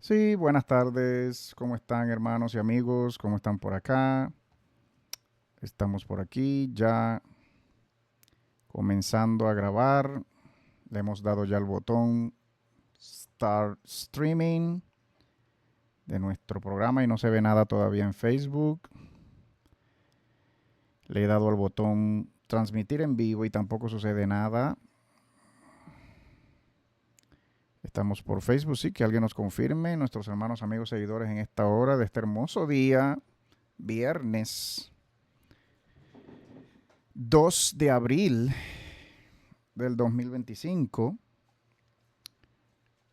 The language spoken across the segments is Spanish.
Sí, buenas tardes. ¿Cómo están, hermanos y amigos? ¿Cómo están por acá? Estamos por aquí ya comenzando a grabar. Le hemos dado ya el botón Start Streaming de nuestro programa y no se ve nada todavía en Facebook. Le he dado al botón Transmitir en vivo y tampoco sucede nada. Estamos por Facebook, sí, que alguien nos confirme. Nuestros hermanos, amigos, seguidores en esta hora de este hermoso día, viernes 2 de abril del 2025.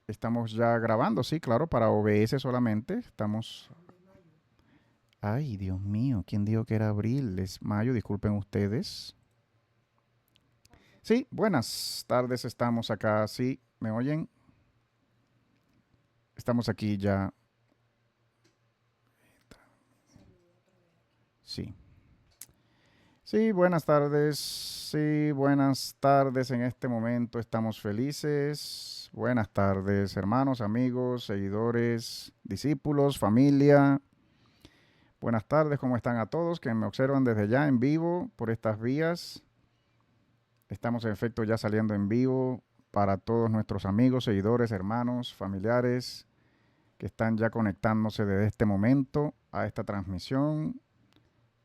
Estamos ya grabando, sí, claro, para OBS solamente. Estamos... Ay, Dios mío, ¿quién dijo que era abril? Es mayo, disculpen ustedes. Sí, buenas tardes, estamos acá, sí, ¿me oyen? Estamos aquí ya, sí. Sí, buenas tardes, sí, buenas tardes. En este momento estamos felices. Buenas tardes, hermanos, amigos, seguidores, discípulos, familia. Buenas tardes, ¿cómo están a todos que me observan desde ya en vivo por estas vías? Estamos en efecto ya saliendo en vivo para todos nuestros amigos, seguidores, hermanos, familiares que están ya conectándose desde este momento a esta transmisión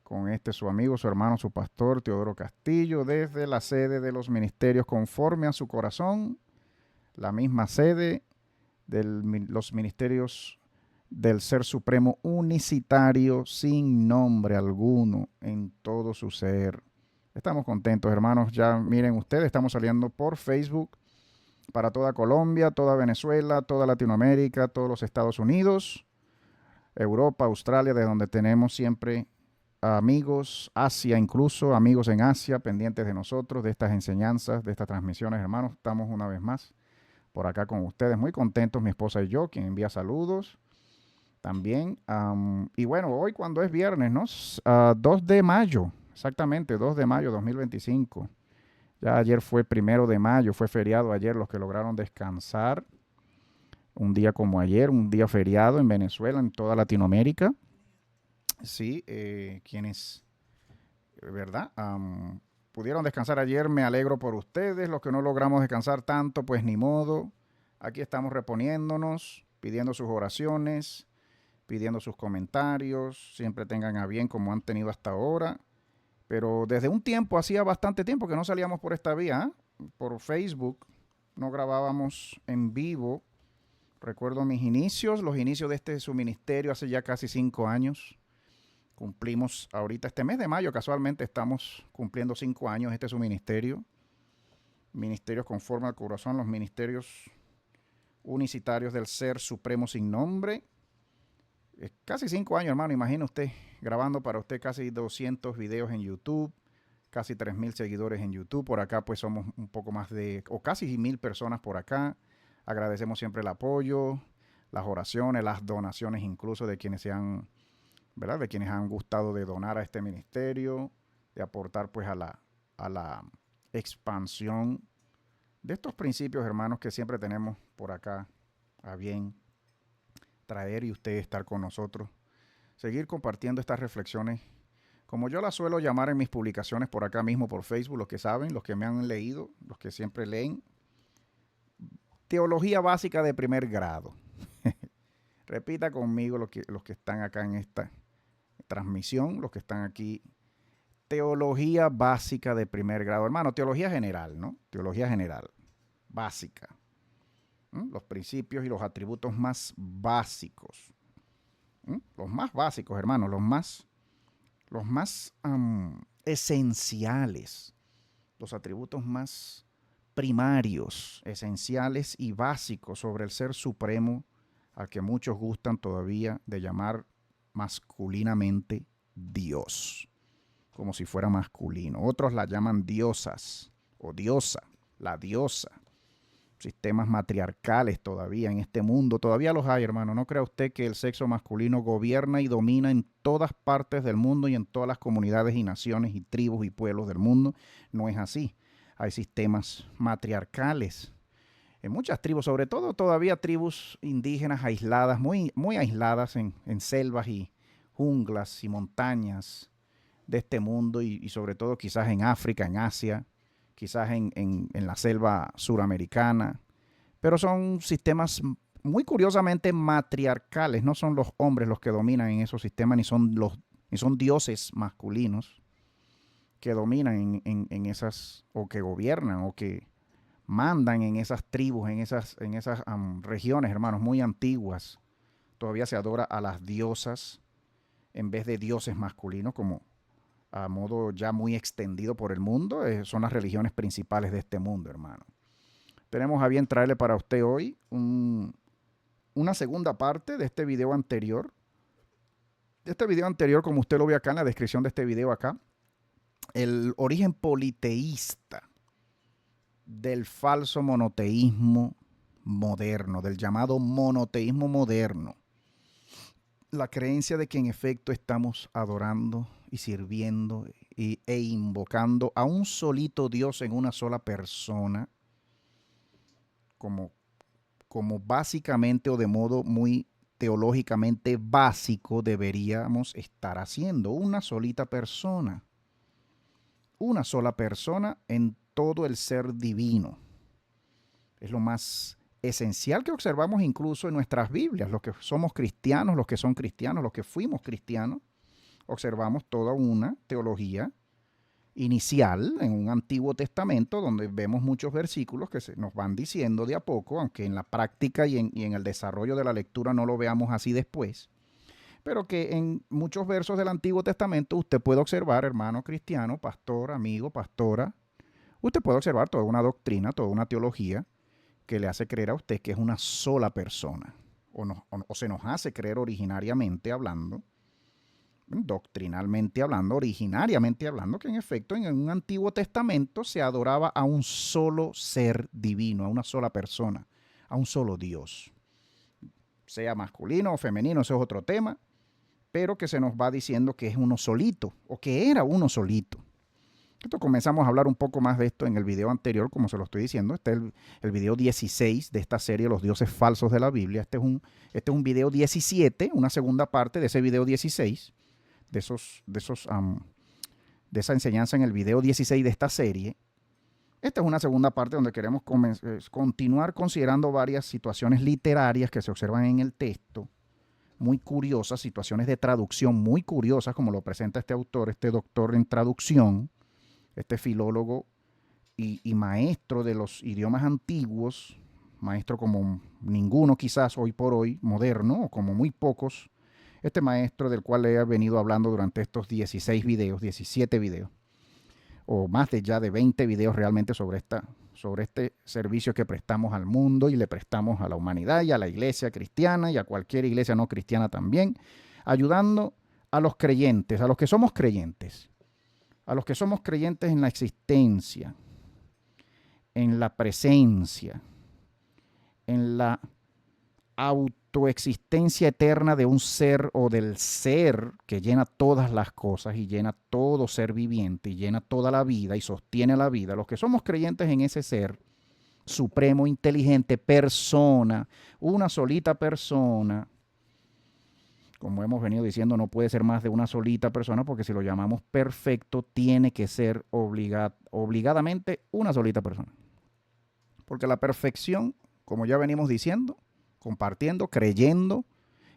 con este su amigo, su hermano, su pastor Teodoro Castillo desde la sede de los ministerios conforme a su corazón, la misma sede de los ministerios del Ser Supremo unicitario sin nombre alguno en todo su ser. Estamos contentos, hermanos. Ya miren ustedes, estamos saliendo por Facebook para toda Colombia, toda Venezuela, toda Latinoamérica, todos los Estados Unidos, Europa, Australia, de donde tenemos siempre amigos, Asia incluso, amigos en Asia, pendientes de nosotros, de estas enseñanzas, de estas transmisiones, hermanos. Estamos una vez más por acá con ustedes, muy contentos, mi esposa y yo, quien envía saludos también. Y bueno, hoy cuando es viernes, ¿no? 2 de mayo, exactamente, 2 de mayo 2025. Ya ayer fue 1 de mayo, fue feriado ayer, los que lograron descansar. Un día como ayer, un día feriado en Venezuela, en toda Latinoamérica. Sí, quienes, ¿verdad? Pudieron descansar ayer, me alegro por ustedes. Los que no logramos descansar tanto, pues ni modo. Aquí estamos reponiéndonos, pidiendo sus oraciones, pidiendo sus comentarios, siempre tengan a bien como han tenido hasta ahora. Pero desde un tiempo, hacía bastante tiempo que no salíamos por esta vía, por Facebook, no grabábamos en vivo. Recuerdo mis inicios, los inicios de este su ministerio hace ya casi 5 años. Cumplimos ahorita este mes de mayo, casualmente estamos cumpliendo 5 años este su ministerio. Ministerios conforme al corazón, los ministerios unicitarios del Ser Supremo sin nombre. Casi 5 años, hermano, imagine usted, grabando para usted casi 200 videos en YouTube, casi 3.000 seguidores en YouTube. Por acá pues somos un poco más de, o casi 1.000 personas por acá. Agradecemos siempre el apoyo, las oraciones, las donaciones incluso de quienes se han, ¿verdad? De quienes han gustado de donar a este ministerio, de aportar pues a la expansión de estos principios, hermanos, que siempre tenemos por acá a bien traer y usted estar con nosotros, seguir compartiendo estas reflexiones, como yo las suelo llamar en mis publicaciones por acá mismo por Facebook, los que saben, los que me han leído, los que siempre leen, teología básica de primer grado. Repita conmigo los que están acá en esta transmisión, los que están aquí. Teología básica de primer grado. Hermano, teología general, ¿no? Teología general, básica. Los principios y los atributos más básicos. Los más básicos, hermano, los más esenciales, los atributos más primarios, esenciales y básicos sobre el Ser Supremo, al que muchos gustan todavía de llamar masculinamente Dios, como si fuera masculino. Otros la llaman diosas o diosa, la diosa. Sistemas matriarcales todavía en este mundo, todavía los hay, hermano. No crea usted que el sexo masculino gobierna y domina en todas partes del mundo y en todas las comunidades y naciones y tribus y pueblos del mundo. No es así. Hay sistemas matriarcales en muchas tribus, sobre todo todavía tribus indígenas aisladas, muy, muy aisladas en selvas y junglas y montañas de este mundo y sobre todo quizás en África, en Asia, quizás en la selva suramericana, pero son sistemas muy curiosamente matriarcales, no son los hombres los que dominan en esos sistemas, ni son dioses masculinos que dominan en esas, o que gobiernan, o que mandan en esas tribus, en esas regiones, hermanos, muy antiguas. Todavía se adora a las diosas en vez de dioses masculinos, como a modo ya muy extendido por el mundo. Son las religiones principales de este mundo, hermano. Tenemos a bien traerle para usted hoy una segunda parte de este video anterior. Como usted lo ve acá en la descripción de este video acá, el origen politeísta del falso monoteísmo moderno, del llamado monoteísmo moderno. La creencia de que en efecto estamos adorando y sirviendo e invocando a un solito Dios en una sola persona, como básicamente o de modo muy teológicamente básico deberíamos estar haciendo. Una solita persona. Una sola persona en todo el ser divino. Es lo más esencial que observamos incluso en nuestras Biblias. Los que somos cristianos, los que son cristianos, los que fuimos cristianos, observamos toda una teología inicial en un Antiguo Testamento donde vemos muchos versículos que nos van diciendo de a poco, aunque en la práctica y en el desarrollo de la lectura no lo veamos así después, pero que en muchos versos del Antiguo Testamento usted puede observar, hermano cristiano, pastor, amigo, pastora, usted puede observar toda una doctrina, toda una teología que le hace creer a usted que es una sola persona, o se nos hace creer originariamente hablando, doctrinalmente hablando, originariamente hablando, que en efecto en un Antiguo Testamento se adoraba a un solo ser divino, a una sola persona, a un solo Dios. Sea masculino o femenino, eso es otro tema, pero que se nos va diciendo que es uno solito, o que era uno solito. Esto comenzamos a hablar un poco más de esto en el video anterior, como se lo estoy diciendo. Este es el video 16 de esta serie, Los dioses falsos de la Biblia. Este es un video 17, una segunda parte de ese video 16, de esa enseñanza en el video 16 de esta serie. Esta es una segunda parte donde queremos continuar considerando varias situaciones literarias que se observan en el texto, muy curiosas, situaciones de traducción muy curiosas, como lo presenta este autor, este doctor en traducción, este filólogo y maestro de los idiomas antiguos, maestro como ninguno quizás hoy por hoy, moderno, o como muy pocos, este maestro del cual he venido hablando durante estos 16 videos, 17 videos, o más de 20 videos realmente sobre este servicio que prestamos al mundo y le prestamos a la humanidad y a la iglesia cristiana y a cualquier iglesia no cristiana también, ayudando a los creyentes, a los que somos creyentes en la existencia, en la presencia, en la autoexistencia eterna de un ser o del ser que llena todas las cosas y llena todo ser viviente y llena toda la vida y sostiene la vida. Los que somos creyentes en ese ser supremo, inteligente, persona, una solita persona, como hemos venido diciendo, no puede ser más de una solita persona, porque si lo llamamos perfecto, tiene que ser obligadamente una solita persona. Porque la perfección, como ya venimos diciendo, compartiendo, creyendo,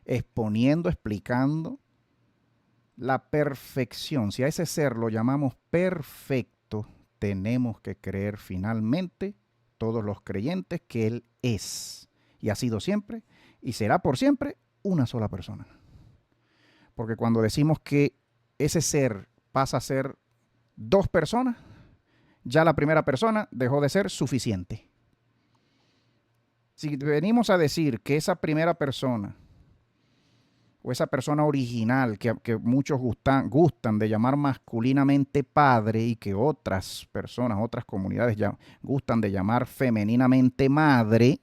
exponiendo, explicando, la perfección, si a ese ser lo llamamos perfecto, tenemos que creer finalmente, todos los creyentes, que Él es, y ha sido siempre, y será por siempre, una sola persona. Porque cuando decimos que ese ser pasa a ser dos personas, ya la primera persona dejó de ser suficiente. Si venimos a decir que esa primera persona o esa persona original que muchos gustan de llamar masculinamente padre y que otras personas, otras comunidades gustan de llamar femeninamente madre,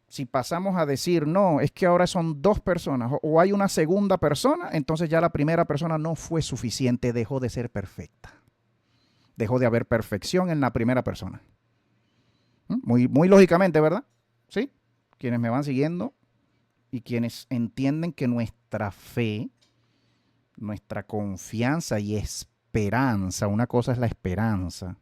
si pasamos a decir, no, es que ahora son dos personas o hay una segunda persona, entonces ya la primera persona no fue suficiente, dejó de ser perfecta. Dejó de haber perfección en la primera persona. Muy lógicamente, ¿verdad? ¿Sí? Quienes me van siguiendo y quienes entienden que nuestra fe, nuestra confianza y esperanza, una cosa es la esperanza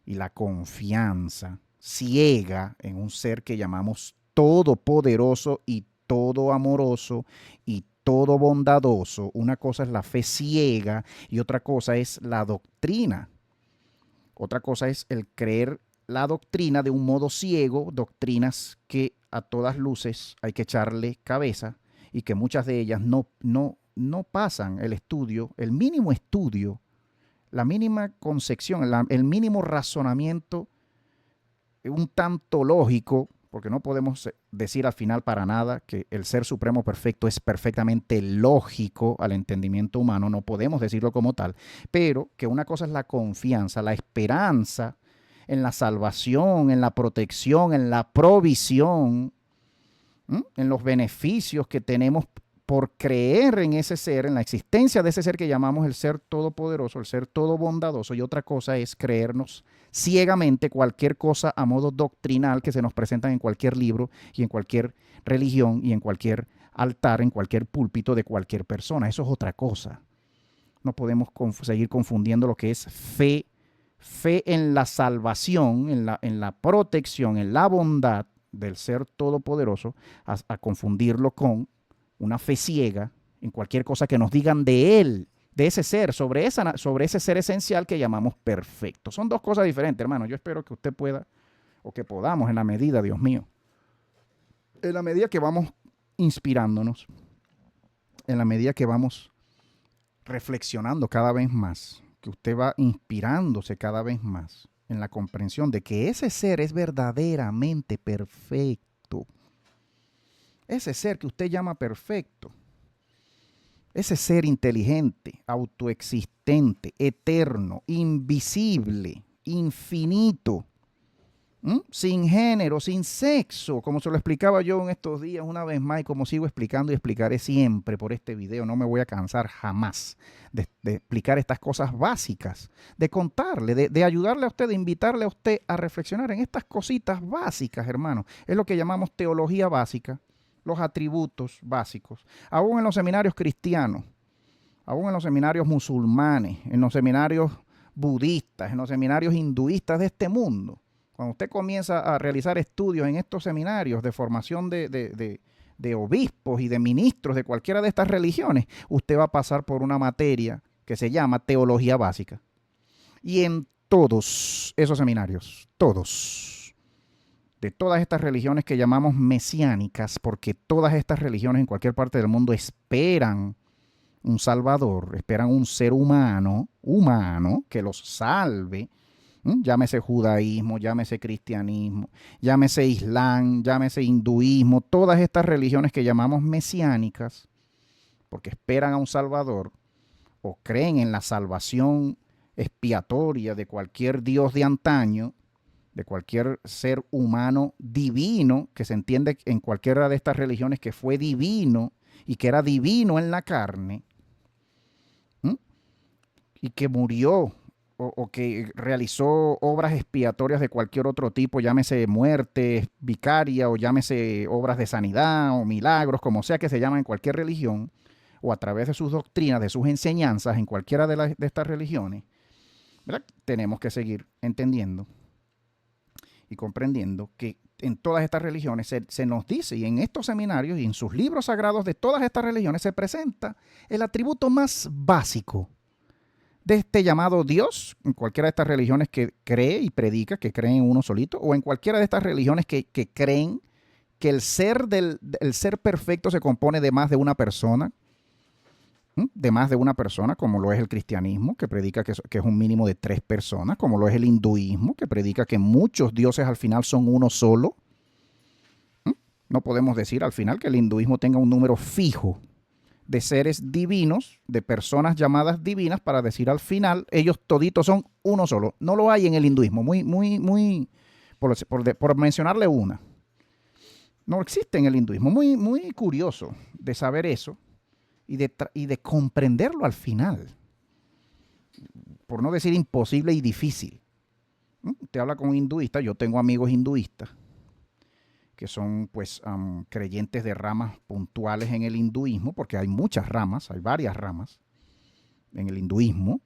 y la confianza ciega en un ser que llamamos todopoderoso y todo amoroso y todo bondadoso. Una cosa es la fe ciega y otra cosa es la doctrina. Otra cosa es el creer la doctrina de un modo ciego, doctrinas que a todas luces hay que echarle cabeza y que muchas de ellas no pasan el estudio, el mínimo estudio, la mínima concepción, el mínimo razonamiento un tanto lógico, porque no podemos decir al final para nada que el Ser Supremo Perfecto es perfectamente lógico al entendimiento humano, no podemos decirlo como tal, pero que una cosa es la confianza, la esperanza en la salvación, en la protección, en la provisión, en los beneficios que tenemos por creer en ese ser, en la existencia de ese ser que llamamos el Ser Todopoderoso, el Ser Todo Bondadoso, y otra cosa es creernos ciegamente cualquier cosa a modo doctrinal que se nos presentan en cualquier libro y en cualquier religión y en cualquier altar, en cualquier púlpito de cualquier persona. Eso es otra cosa. No podemos seguir confundiendo lo que es fe en la salvación, en la protección, en la bondad del Ser Todopoderoso, a confundirlo con una fe ciega en cualquier cosa que nos digan de Él, de ese ser, sobre ese ser esencial que llamamos perfecto. Son dos cosas diferentes, hermano. Yo espero que usted pueda, o que podamos, en la medida, Dios mío, en la medida que vamos inspirándonos, en la medida que vamos reflexionando cada vez más, que usted va inspirándose cada vez más en la comprensión de que ese ser es verdaderamente perfecto. Ese ser que usted llama perfecto, ese ser inteligente, autoexistente, eterno, invisible, infinito, sin género, sin sexo, como se lo explicaba yo en estos días una vez más y como sigo explicando y explicaré siempre por este video, no me voy a cansar jamás de explicar estas cosas básicas, de contarle, de ayudarle a usted, de invitarle a usted a reflexionar en estas cositas básicas, hermano. Es lo que llamamos teología básica. Los atributos básicos, aún en los seminarios cristianos, aún en los seminarios musulmanes, en los seminarios budistas, en los seminarios hinduistas de este mundo. Cuando usted comienza a realizar estudios en estos seminarios de formación de obispos y de ministros de cualquiera de estas religiones, usted va a pasar por una materia que se llama teología básica. Y en todos esos seminarios, de todas estas religiones que llamamos mesiánicas, porque todas estas religiones en cualquier parte del mundo esperan un salvador, esperan un ser humano que los salve, llámese judaísmo, llámese cristianismo, llámese islam, llámese hinduismo, todas estas religiones que llamamos mesiánicas, porque esperan a un salvador o creen en la salvación expiatoria de cualquier dios de antaño, de cualquier ser humano divino, que se entiende en cualquiera de estas religiones que fue divino y que era divino en la carne, y que murió o que realizó obras expiatorias de cualquier otro tipo, llámese muerte vicaria o llámese obras de sanidad o milagros, como sea que se llama en cualquier religión, o a través de sus doctrinas, de sus enseñanzas en cualquiera de estas religiones, ¿verdad? Tenemos que seguir entendiendo y comprendiendo que en todas estas religiones se nos dice, y en estos seminarios y en sus libros sagrados de todas estas religiones se presenta el atributo más básico de este llamado Dios, en cualquiera de estas religiones que cree y predica, que creen en uno solito, o en cualquiera de estas religiones que creen que el ser perfecto se compone de más de una persona, como lo es el cristianismo, que predica que es un mínimo de 3 personas, como lo es el hinduismo, que predica que muchos dioses al final son uno solo. No podemos decir al final que el hinduismo tenga un número fijo de seres divinos, de personas llamadas divinas, para decir al final ellos toditos son uno solo. No lo hay en el hinduismo, por mencionarle una. No existe en el hinduismo. Muy curioso de saber eso. Y de comprenderlo al final, por no decir imposible y difícil, Usted habla con un hinduista, yo tengo amigos hinduistas que son pues creyentes de ramas puntuales en el hinduismo, porque hay muchas ramas, hay varias ramas en el hinduismo,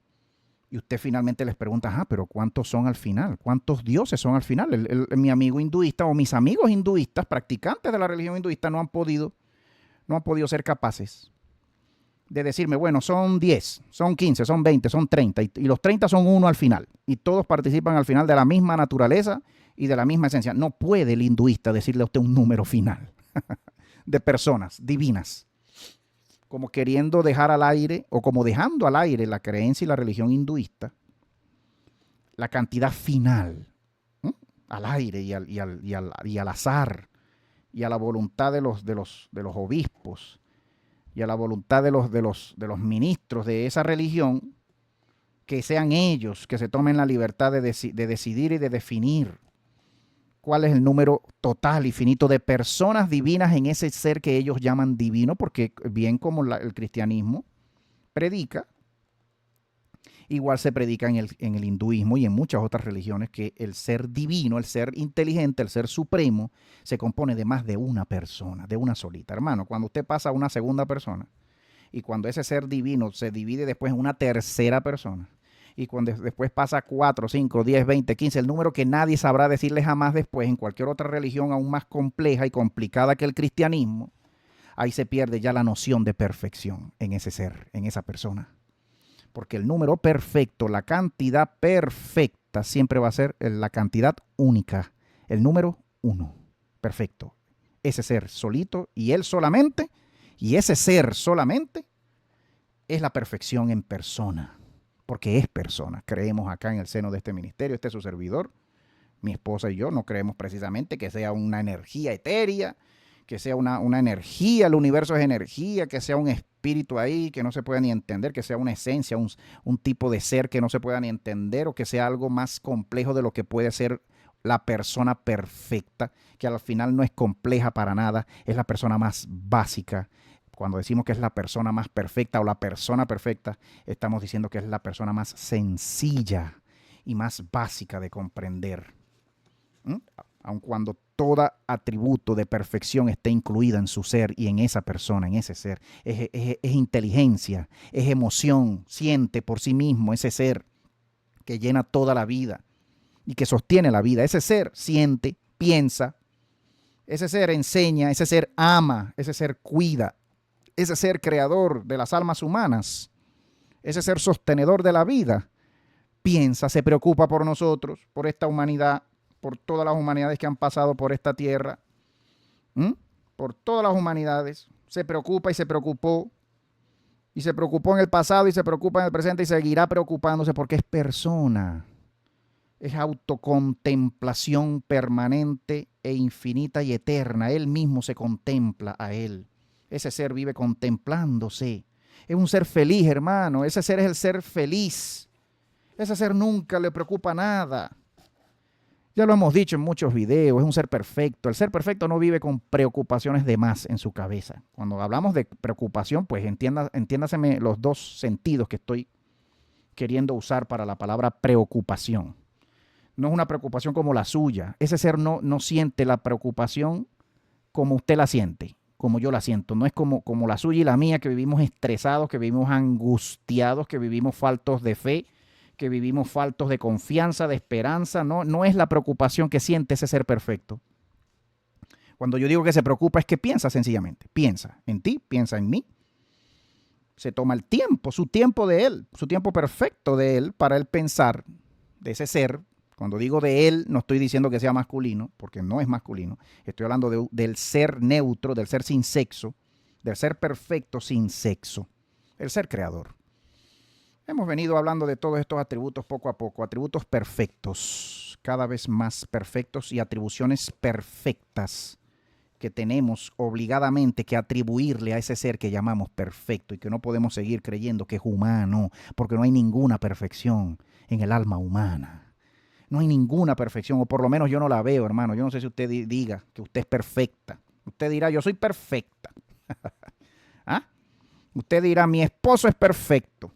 y usted finalmente les pregunta, pero ¿cuántos son al final? ¿Cuántos dioses son al final? Mi amigo hinduista o mis amigos hinduistas, practicantes de la religión hinduista, no han podido ser capaces de decirme, bueno, son 10, son 15, son 20, son 30, y los 30 son uno al final, y todos participan al final de la misma naturaleza y de la misma esencia. No puede el hinduista decirle a usted un número final de personas divinas, como queriendo dejar al aire, o como dejando al aire la creencia y la religión hinduista, la cantidad final, ¿eh? Al aire y al azar, y a la voluntad de los obispos, y a la voluntad de los ministros de esa religión, que sean ellos que se tomen la libertad de decidir y de definir cuál es el número total y finito de personas divinas en ese ser que ellos llaman divino, porque bien como el cristianismo predica, igual se predica en el hinduismo y en muchas otras religiones, que el ser divino, el ser inteligente, el ser supremo, se compone de más de una persona, de una solita. Hermano, cuando usted pasa a una segunda persona, y cuando ese ser divino se divide después en una tercera persona, y cuando después pasa 4, 5, 10, 20, 15, el número que nadie sabrá decirle jamás después en cualquier otra religión aún más compleja y complicada que el cristianismo, ahí se pierde ya la noción de perfección en ese ser, en esa persona. Porque el número perfecto, la cantidad perfecta, siempre va a ser la cantidad única, el número 1, perfecto. Ese ser solito y él solamente, y ese ser solamente es la perfección en persona, porque es persona. Creemos acá en el seno de este ministerio, este es su servidor, mi esposa y yo, no creemos precisamente que sea una energía etérea, que sea una energía, el universo es energía, que sea un espíritu ahí que no se pueda ni entender, que sea una esencia, un tipo de ser que no se pueda ni entender, o que sea algo más complejo de lo que puede ser la persona perfecta, que al final no es compleja para nada, es la persona más básica. Cuando decimos que es la persona más perfecta o la persona perfecta, estamos diciendo que es la persona más sencilla y más básica de comprender. Aun cuando todo atributo de perfección esté incluida en su ser y en esa persona, en ese ser. Es inteligencia, es emoción, siente por sí mismo ese ser que llena toda la vida y que sostiene la vida. Ese ser siente, piensa, ese ser enseña, ese ser ama, ese ser cuida, ese ser creador de las almas humanas, ese ser sostenedor de la vida, piensa, se preocupa por nosotros, por esta humanidad, por todas las humanidades que han pasado por esta tierra, por todas las humanidades, se preocupa y se preocupó en el pasado y se preocupa en el presente y seguirá preocupándose, porque es persona, es autocontemplación permanente e infinita y eterna. Él mismo se contempla a él, ese ser vive contemplándose, es un ser feliz, hermano, ese ser es el ser feliz, ese ser nunca le preocupa nada. Ya lo hemos dicho en muchos videos, es un ser perfecto. El ser perfecto no vive con preocupaciones de más en su cabeza. Cuando hablamos de preocupación, pues entiéndaseme los dos sentidos que estoy queriendo usar para la palabra preocupación. No es una preocupación como la suya. Ese ser no siente la preocupación como usted la siente, como yo la siento. No es como la suya y la mía, que vivimos estresados, que vivimos angustiados, que vivimos faltos de fe, que vivimos faltos de confianza, de esperanza. No es la preocupación que siente ese ser perfecto. Cuando yo digo que se preocupa, es que piensa sencillamente. Piensa en ti, piensa en mí. Se toma el tiempo, su tiempo de él, su tiempo perfecto de él, para él pensar de ese ser. Cuando digo de él, no estoy diciendo que sea masculino, porque no es masculino. Estoy hablando del ser neutro, del ser sin sexo, del ser perfecto sin sexo, el ser creador. Hemos venido hablando de todos estos atributos poco a poco, atributos perfectos, cada vez más perfectos, y atribuciones perfectas que tenemos obligadamente que atribuirle a ese ser que llamamos perfecto, y que no podemos seguir creyendo que es humano, porque no hay ninguna perfección en el alma humana. No hay ninguna perfección, o por lo menos yo no la veo, hermano. Yo no sé si usted diga que usted es perfecta. Usted dirá, yo soy perfecta. ¿Ah? Usted dirá, mi esposo es perfecto.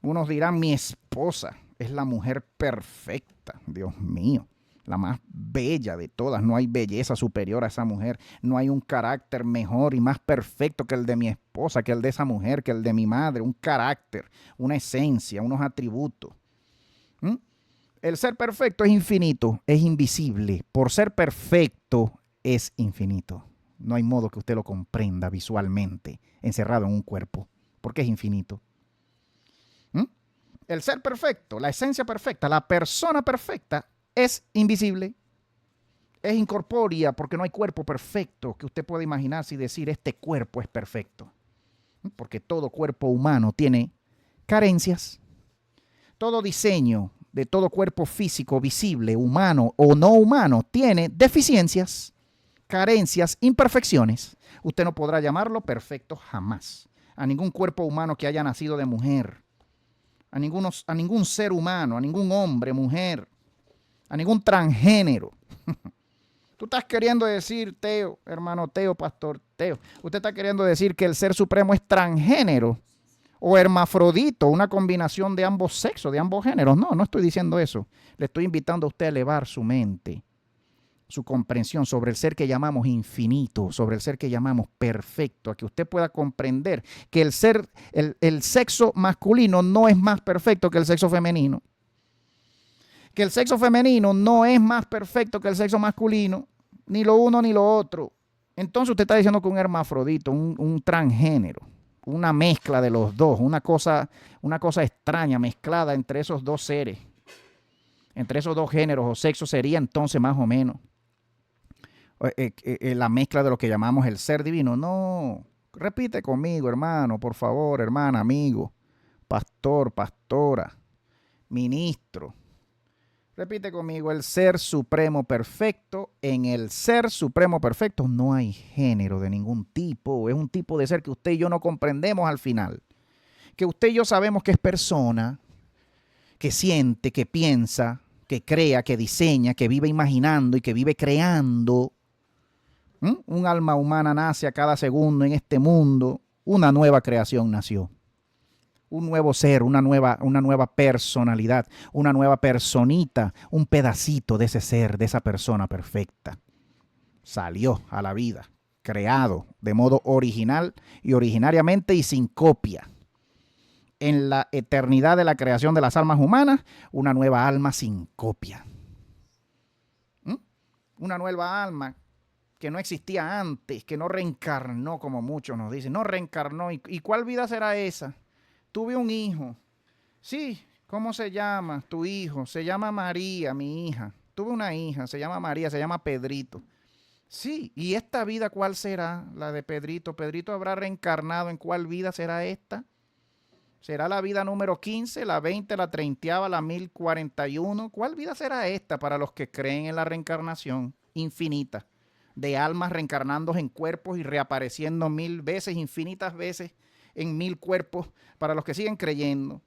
Unos dirán, mi esposa Es la mujer perfecta, Dios mío. La más bella de todas. No hay belleza superior a esa mujer. No hay un carácter mejor y más perfecto que el de mi esposa, que el de esa mujer, que el de mi madre. Un carácter, una esencia, unos atributos. ¿Mm? El ser perfecto es infinito, es invisible. Por ser perfecto es infinito. No hay modo que usted lo comprenda visualmente, encerrado en un cuerpo, porque es infinito. ¿Mm? El ser perfecto, la esencia perfecta, la persona perfecta es invisible, es incorpórea, porque no hay cuerpo perfecto que usted pueda imaginarse y decir este cuerpo es perfecto. Porque todo cuerpo humano tiene carencias. Todo diseño de todo cuerpo físico, visible, humano o no humano, tiene deficiencias, carencias, imperfecciones. Usted no podrá llamarlo perfecto jamás. A ningún cuerpo humano que haya nacido de mujer, a ningún ser humano, a ningún hombre, mujer, a ningún transgénero. Tú estás queriendo decir, Teo, hermano Teo, pastor Teo, usted está queriendo decir que el ser supremo es transgénero o hermafrodito, una combinación de ambos sexos, de ambos géneros. No, no estoy diciendo eso. Le estoy invitando a usted a elevar su mente, su comprensión sobre el ser que llamamos infinito, sobre el ser que llamamos perfecto, a que usted pueda comprender que el sexo masculino no es más perfecto que el sexo femenino, que el sexo femenino no es más perfecto que el sexo masculino, ni lo uno ni lo otro. Entonces usted está diciendo que un hermafrodito, un transgénero, una mezcla de los dos, una cosa extraña mezclada entre esos dos seres, entre esos dos géneros o sexos, sería entonces más o menos la mezcla de lo que llamamos el ser divino. No, repite conmigo, hermano, por favor, hermana, amigo, pastor, pastora, ministro. Repite conmigo, el ser supremo perfecto. En el ser supremo perfecto no hay género de ningún tipo. Es un tipo de ser que usted y yo no comprendemos al final. Que usted y yo sabemos que es persona, que siente, que piensa, que crea, que diseña, que vive imaginando y que vive creando. Un alma humana nace a cada segundo en este mundo. Una nueva creación nació. Un nuevo ser, una nueva personalidad, una nueva personita, un pedacito de ese ser, de esa persona perfecta. Salió a la vida, creado de modo original y originariamente y sin copia. En la eternidad de la creación de las almas humanas, una nueva alma sin copia. Una nueva alma que no existía antes, que no reencarnó, como muchos nos dicen. No reencarnó. ¿Y cuál vida será esa? Tuve un hijo. Sí, ¿cómo se llama tu hijo? Se llama María, mi hija. Tuve una hija, se llama María, se llama Pedrito. Sí, ¿y esta vida cuál será? La de Pedrito. ¿Pedrito habrá reencarnado? ¿En cuál vida será esta? ¿Será la vida número 15, la 20, la 30, la 1041? ¿Cuál vida será esta para los que creen en la reencarnación infinita? De almas reencarnando en cuerpos y reapareciendo 1000 veces, infinitas veces, en 1000 cuerpos, para los que siguen creyendo.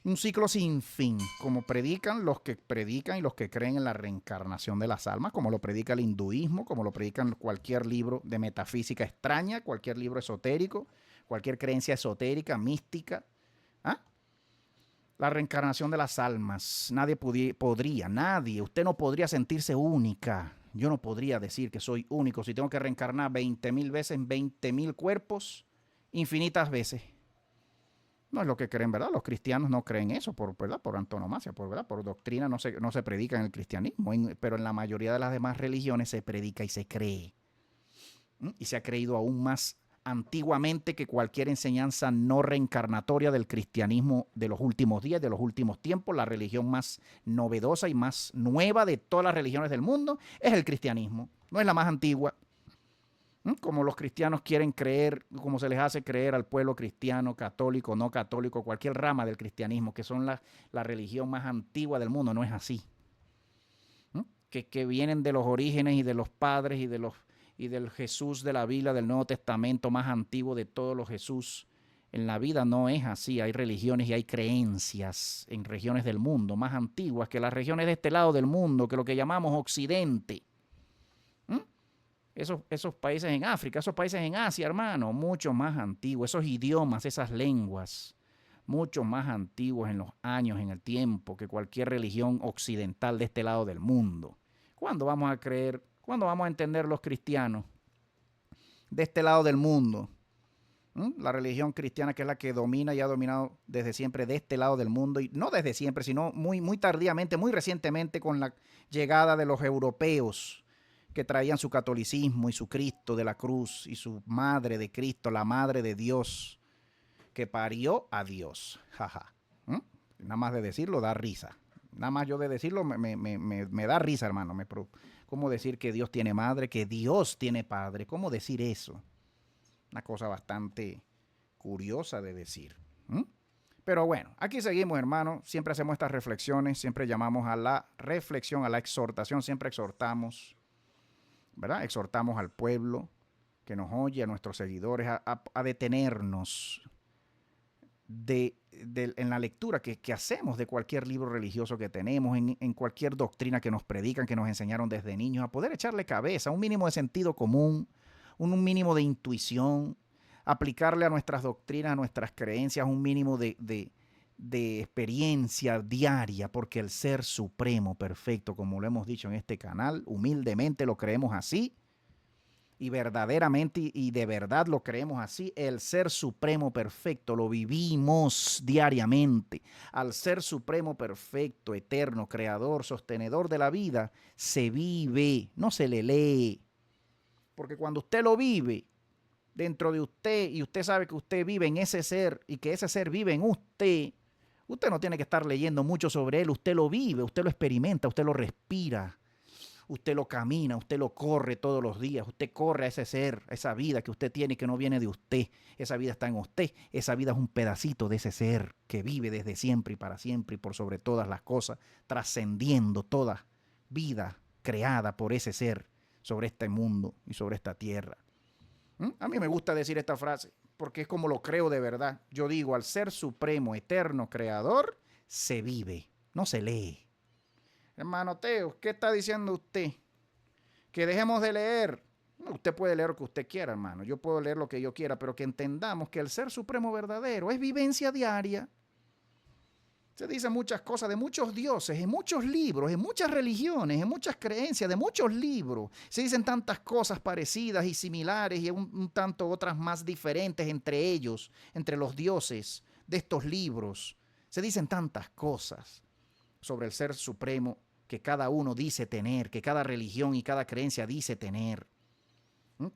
Un ciclo sin fin, como predican y los que creen en la reencarnación de las almas, como lo predica el hinduismo, como lo predican cualquier libro de metafísica extraña, cualquier libro esotérico, cualquier creencia esotérica, mística. ¿Ah? La reencarnación de las almas. Nadie, usted no podría sentirse única. Yo no podría decir que soy único si tengo que reencarnar 20,000 veces en 20,000 cuerpos, infinitas veces. No es lo que creen, ¿verdad? Los cristianos no creen eso, ¿verdad? Por antonomasia, ¿verdad? Por doctrina no se predica en el cristianismo, pero en la mayoría de las demás religiones se predica y se cree. Y se ha creído aún más antiguamente que cualquier enseñanza no reencarnatoria del cristianismo de los últimos días, de los últimos tiempos. La religión más novedosa y más nueva de todas las religiones del mundo es el cristianismo. No es la más antigua, como los cristianos quieren creer, como se les hace creer al pueblo cristiano, católico, no católico, cualquier rama del cristianismo, que son la religión más antigua del mundo. No es así. Que vienen de los orígenes y de los padres y del Jesús de la Biblia, del Nuevo Testamento más antiguo de todos los Jesús. En la vida no es así. Hay religiones y hay creencias en regiones del mundo más antiguas que las regiones de este lado del mundo, que lo que llamamos Occidente. Esos países en África, esos países en Asia, hermano, mucho más antiguos. Esos idiomas, esas lenguas, mucho más antiguos en los años, en el tiempo, que cualquier religión occidental de este lado del mundo. ¿Cuándo vamos a creer, cuándo vamos a entender los cristianos de este lado del mundo? La religión cristiana, que es la que domina y ha dominado desde siempre de este lado del mundo, y no desde siempre, sino muy tardíamente, muy recientemente, con la llegada de los europeos que traían su catolicismo y su Cristo de la cruz y su madre de Cristo, la madre de Dios, que parió a Dios. Jaja. Nada más de decirlo da risa. Nada más yo de decirlo me da risa, hermano. ¿Cómo decir que Dios tiene madre, que Dios tiene padre? ¿Cómo decir eso? Una cosa bastante curiosa de decir. Pero bueno, aquí seguimos, hermano. Siempre hacemos estas reflexiones, siempre llamamos a la reflexión, a la exhortación, siempre exhortamos, ¿verdad? Exhortamos al pueblo que nos oye, a nuestros seguidores, a detenernos en la lectura que hacemos de cualquier libro religioso que tenemos, en cualquier doctrina que nos predican, que nos enseñaron desde niños, a poder echarle cabeza, un mínimo de sentido común, un mínimo de intuición, aplicarle a nuestras doctrinas, a nuestras creencias, un mínimo de experiencia diaria, porque el Ser Supremo Perfecto, como lo hemos dicho en este canal, humildemente lo creemos así, y verdaderamente y de verdad lo creemos así, el Ser Supremo Perfecto lo vivimos diariamente. Al Ser Supremo Perfecto, eterno, creador, sostenedor de la vida, se vive, no se le lee. Porque cuando usted lo vive dentro de usted y usted sabe que usted vive en ese ser y que ese ser vive en usted, usted no tiene que estar leyendo mucho sobre él, usted lo vive, usted lo experimenta, usted lo respira. Usted lo camina, usted lo corre todos los días, usted corre a ese ser, a esa vida que usted tiene y que no viene de usted. Esa vida está en usted, esa vida es un pedacito de ese ser que vive desde siempre y para siempre y por sobre todas las cosas, trascendiendo toda vida creada por ese ser sobre este mundo y sobre esta tierra. A mí me gusta decir esta frase porque es como lo creo de verdad. Yo digo, al Ser Supremo, Eterno, Creador, se vive, no se lee. Hermano Teo, ¿qué está diciendo usted? Que dejemos de leer. No, usted puede leer lo que usted quiera, hermano. Yo puedo leer lo que yo quiera, pero que entendamos que el Ser Supremo verdadero es vivencia diaria. Se dicen muchas cosas de muchos dioses, en muchos libros, en muchas religiones, en muchas creencias, de muchos libros. Se dicen tantas cosas parecidas y similares y un tanto otras más diferentes entre ellos, entre los dioses de estos libros. Se dicen tantas cosas sobre el Ser Supremo que cada uno dice tener, que cada religión y cada creencia dice tener.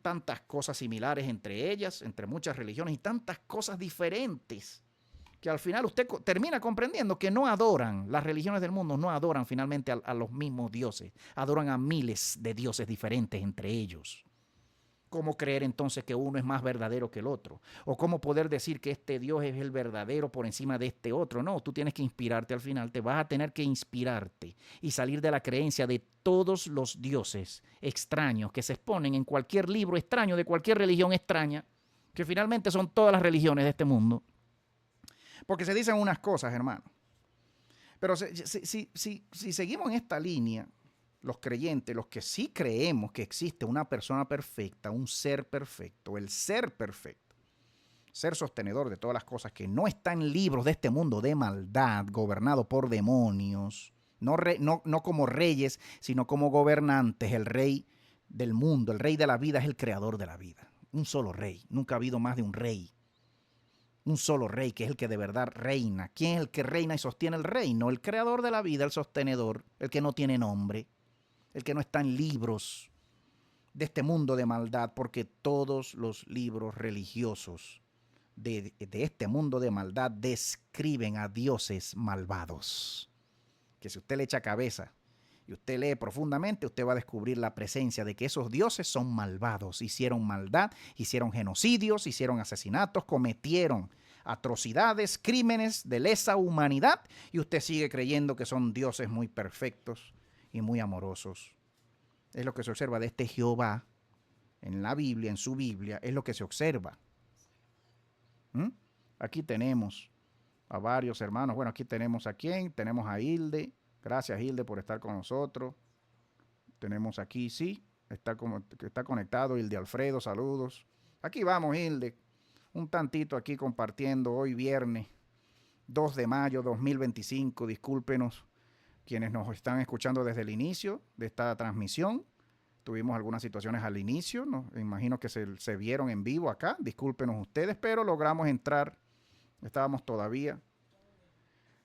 Tantas cosas similares entre ellas, entre muchas religiones, y tantas cosas diferentes, que al final usted termina comprendiendo que no adoran, las religiones del mundo no adoran finalmente a los mismos dioses, adoran a miles de dioses diferentes entre ellos. ¿Cómo creer entonces que uno es más verdadero que el otro? ¿O cómo poder decir que este Dios es el verdadero por encima de este otro? No, tú tienes que inspirarte al final, te vas a tener que inspirarte y salir de la creencia de todos los dioses extraños que se exponen en cualquier libro extraño, de cualquier religión extraña, que finalmente son todas las religiones de este mundo. Porque se dicen unas cosas, hermano. Pero si seguimos en esta línea, los creyentes, los que sí creemos que existe una persona perfecta, un ser perfecto, el ser perfecto, ser sostenedor de todas las cosas, que no está en libros de este mundo de maldad, gobernado por demonios, no como reyes, sino como gobernantes. El rey del mundo, el rey de la vida es el creador de la vida. Un solo rey, nunca ha habido más de un rey. Un solo rey, que es el que de verdad reina. ¿Quién es el que reina y sostiene el reino? El creador de la vida, el sostenedor, el que no tiene nombre, el que no está en libros de este mundo de maldad, porque todos los libros religiosos de este mundo de maldad describen a dioses malvados. Que si usted le echa cabeza y usted lee profundamente, usted va a descubrir la presencia de que esos dioses son malvados, hicieron maldad, hicieron genocidios, hicieron asesinatos, cometieron atrocidades, crímenes de lesa humanidad, y usted sigue creyendo que son dioses muy perfectos y muy amorosos. Es lo que se observa de este Jehová en la Biblia, en su Biblia, es lo que se observa. Aquí tenemos a varios hermanos. Bueno, aquí tenemos a quién, tenemos a Hilde. Gracias, Hilde, por estar con nosotros. Tenemos aquí, sí, está conectado Hilde Alfredo, saludos. Aquí vamos, Hilde, un tantito aquí compartiendo hoy viernes. 2 de mayo 2025. Discúlpenos quienes nos están escuchando desde el inicio de esta transmisión. Tuvimos algunas situaciones al inicio, ¿no? Imagino que se vieron en vivo acá. Discúlpenos ustedes, pero logramos entrar. Estábamos todavía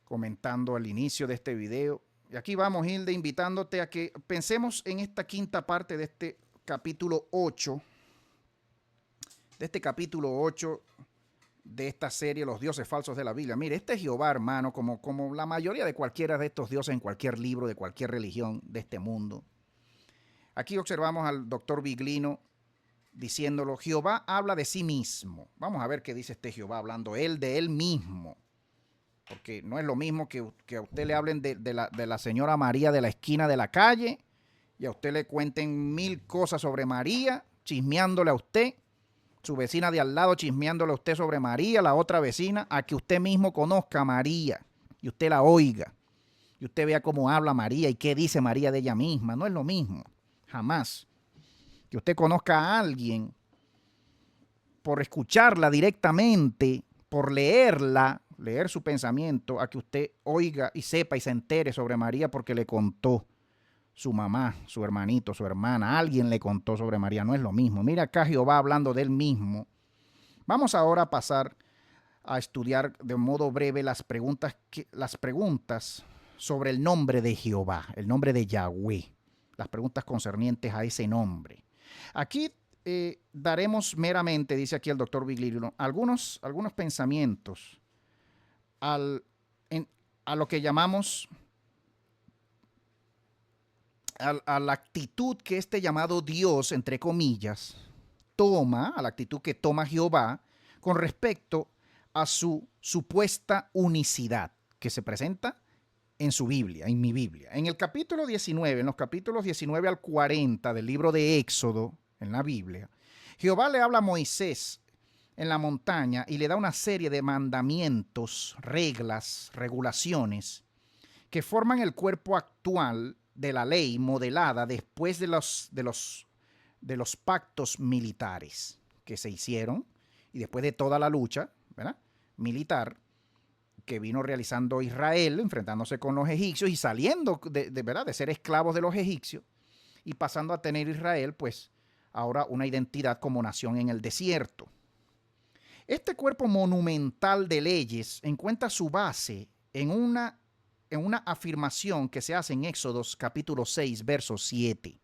comentando al inicio de este video. Y aquí vamos, Hilde, invitándote a que pensemos en esta quinta parte de este capítulo 8. De este capítulo 8 de esta serie, Los dioses falsos de la Biblia. Mire, este Jehová, hermano, como la mayoría de cualquiera de estos dioses en cualquier libro, de cualquier religión de este mundo. Aquí observamos al doctor Biglino diciéndolo, Jehová habla de sí mismo. Vamos a ver qué dice este Jehová, hablando él de él mismo. Porque no es lo mismo que a usted le hablen de la señora María de la esquina de la calle y a usted le cuenten 1000 cosas sobre María, chismeándole a usted, su vecina de al lado chismeándole a usted sobre María, la otra vecina, a que usted mismo conozca a María y usted la oiga y usted vea cómo habla María y qué dice María de ella misma. No es lo mismo, jamás. Que usted conozca a alguien por escucharla directamente, por leerla, leer su pensamiento, a que usted oiga y sepa y se entere sobre María porque le contó su mamá, su hermanito, su hermana, alguien le contó sobre María. No es lo mismo. Mira acá Jehová hablando de él mismo. Vamos ahora a pasar a estudiar de modo breve las preguntas sobre el nombre de Jehová, el nombre de Yahweh, las preguntas concernientes a ese nombre. Aquí daremos meramente, dice aquí el doctor Biglino, algunos pensamientos a lo que llamamos, a la actitud que este llamado Dios, entre comillas, toma, a la actitud que toma Jehová con respecto a su supuesta unicidad que se presenta en su Biblia, en mi Biblia. En el capítulo 19, en los capítulos 19 al 40 del libro de Éxodo, en la Biblia, Jehová le habla a Moisés en la montaña y le da una serie de mandamientos, reglas, regulaciones que forman el cuerpo actual de la ley modelada después de los pactos militares que se hicieron y después de toda la lucha, ¿verdad?, militar que vino realizando Israel, enfrentándose con los egipcios y saliendo ¿verdad?, de ser esclavos de los egipcios y pasando a tener Israel, pues, ahora una identidad como nación en el desierto. Este cuerpo monumental de leyes encuentra su base en una afirmación que se hace en Éxodos capítulo 6, verso 7,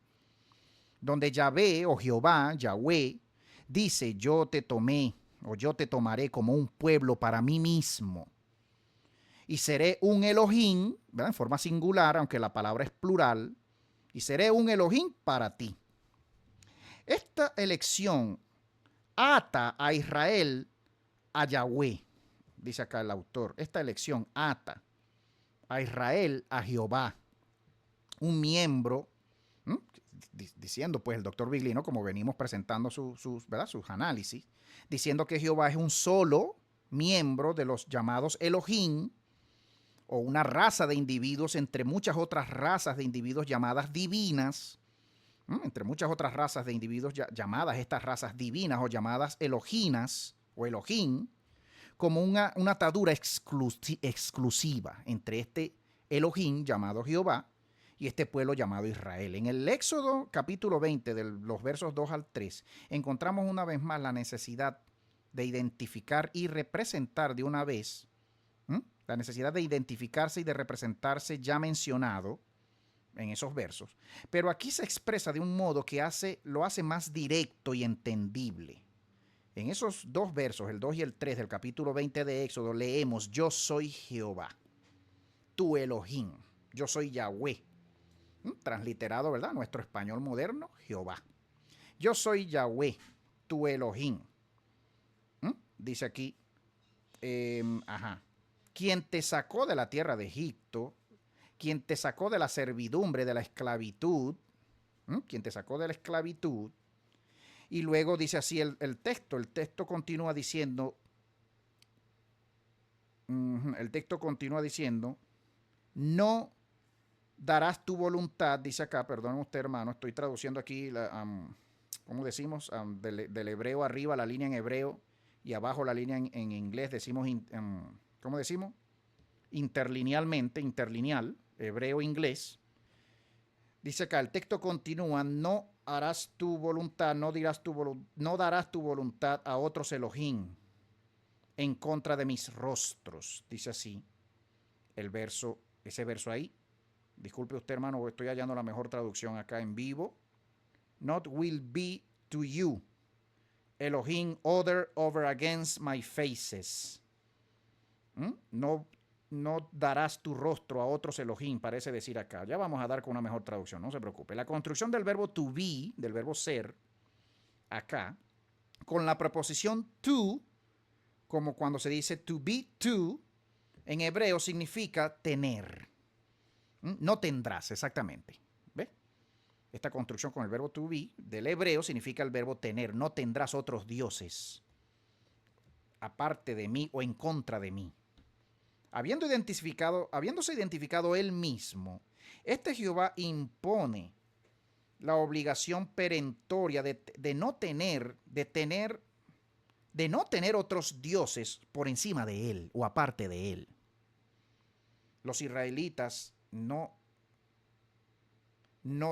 donde Yahvé o Jehová, Yahweh, dice, yo te tomé o yo te tomaré como un pueblo para mí mismo y seré un Elohim, ¿verdad?, en forma singular, aunque la palabra es plural, y seré un Elohim para ti. Esta elección ata a Israel a Yahweh, dice acá el autor. Esta elección ata a Israel a Jehová, un miembro, diciendo pues el doctor Biglino, como venimos presentando sus análisis, diciendo que Jehová es un solo miembro de los llamados Elohim, o una raza de individuos entre muchas otras razas de individuos llamadas divinas, entre muchas otras razas de individuos llamadas estas razas divinas o llamadas eloginas o Elohim, como una atadura exclusiva entre este Elohim llamado Jehová y este pueblo llamado Israel. En el Éxodo capítulo 20, de los versos 2 al 3, encontramos una vez más la necesidad de identificar y representar de una vez, la necesidad de identificarse y de representarse ya mencionado en esos versos, pero aquí se expresa de un modo que lo hace más directo y entendible. En esos dos versos, el 2 y el 3 del capítulo 20 de Éxodo, leemos, yo soy Jehová, tu Elohim, yo soy Yahweh, transliterado, ¿verdad?, nuestro español moderno, Jehová. Yo soy Yahweh, tu Elohim. Dice aquí, quien te sacó de la tierra de Egipto, quien te sacó de la servidumbre, de la esclavitud, quien te sacó de la esclavitud. Y luego dice así el texto continúa diciendo, no darás tu voluntad, dice acá, perdón usted hermano, estoy traduciendo aquí, ¿cómo decimos? Del hebreo arriba, la línea en hebreo, y abajo la línea en inglés, decimos, ¿cómo decimos? interlineal, hebreo-inglés. Dice acá, el texto continúa, no harás tu voluntad, no darás tu voluntad a otros Elohim en contra de mis rostros. Dice así ese verso ahí. Disculpe usted, hermano, estoy hallando la mejor traducción acá en vivo. Not will be to you, Elohim, other over against my faces. No darás tu rostro a otros Elohim, parece decir acá. Ya vamos a dar con una mejor traducción, no se preocupe. La construcción del verbo to be, del verbo ser, acá, con la preposición to, como cuando se dice to be to, en hebreo significa tener. No tendrás, exactamente. ¿Ves? Esta construcción con el verbo to be del hebreo significa el verbo tener. No tendrás otros dioses aparte de mí o en contra de mí. Habiéndose identificado él mismo, este Jehová impone la obligación perentoria de no tener otros dioses por encima de él o aparte de él. Los israelitas no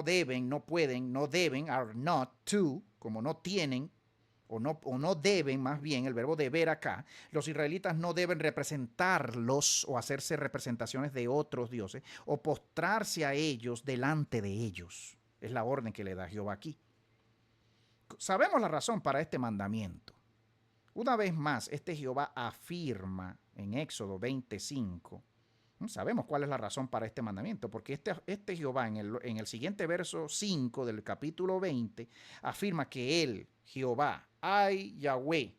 deben, no pueden, no deben, are not to, como no tienen, o no deben, más bien, el verbo deber acá, los israelitas no deben representarlos o hacerse representaciones de otros dioses o postrarse a ellos delante de ellos. Es la orden que le da Jehová aquí. Sabemos la razón para este mandamiento. Una vez más, este Jehová afirma en Éxodo 25. Sabemos cuál es la razón para este mandamiento, porque este Jehová en el siguiente verso 5 del capítulo 20 afirma que él, Jehová, ay Yahweh,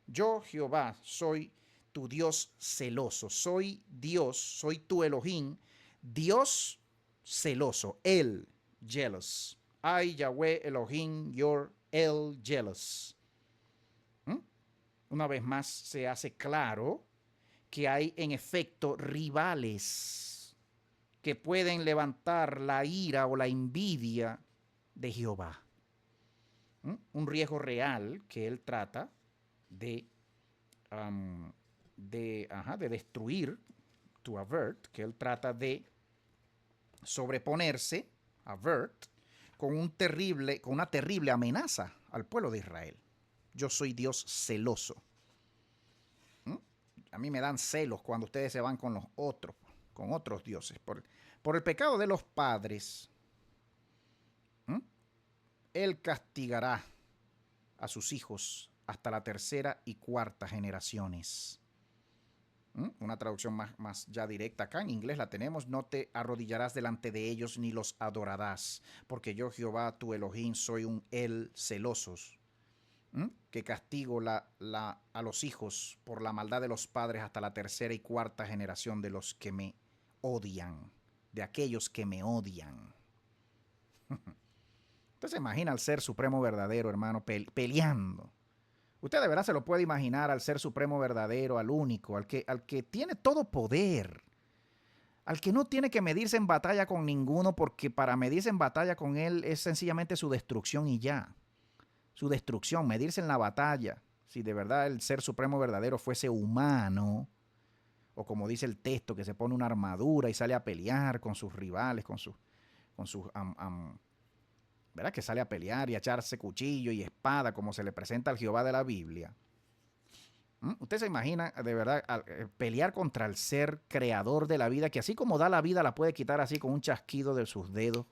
yo Jehová soy tu Dios celoso, soy Dios, soy tu Elohim, Dios celoso, el jealous, ay Yahweh Elohim, your el jealous. Una vez más se hace claro que hay en efecto rivales que pueden levantar la ira o la envidia de Jehová. Un riesgo real que él trata de destruir, to avert, que él trata de sobreponerse, avert, con una terrible amenaza al pueblo de Israel. Yo soy Dios celoso. A mí me dan celos cuando ustedes se van con otros dioses. Por el pecado de los padres, él castigará a sus hijos hasta la tercera y cuarta generaciones. Una traducción más ya directa acá. En inglés la tenemos. No te arrodillarás delante de ellos ni los adorarás, porque yo, Jehová, tu Elohim, soy un el celosos, que castigo a los hijos por la maldad de los padres hasta la tercera y cuarta generación de los que me odian, de aquellos que me odian. Usted se imagina al Ser Supremo verdadero, hermano, peleando. Usted de verdad se lo puede imaginar al Ser Supremo verdadero, al único, al que tiene todo poder, al que no tiene que medirse en batalla con ninguno, porque para medirse en batalla con él es sencillamente su destrucción y ya. Su destrucción, medirse en la batalla. Si de verdad el Ser Supremo verdadero fuese humano, o como dice el texto, que se pone una armadura y sale a pelear con sus rivales, ¿verdad? Que sale a pelear y a echarse cuchillo y espada, como se le presenta al Jehová de la Biblia. Usted se imagina de verdad pelear contra el ser creador de la vida, que así como da la vida la puede quitar así con un chasquido de sus dedos,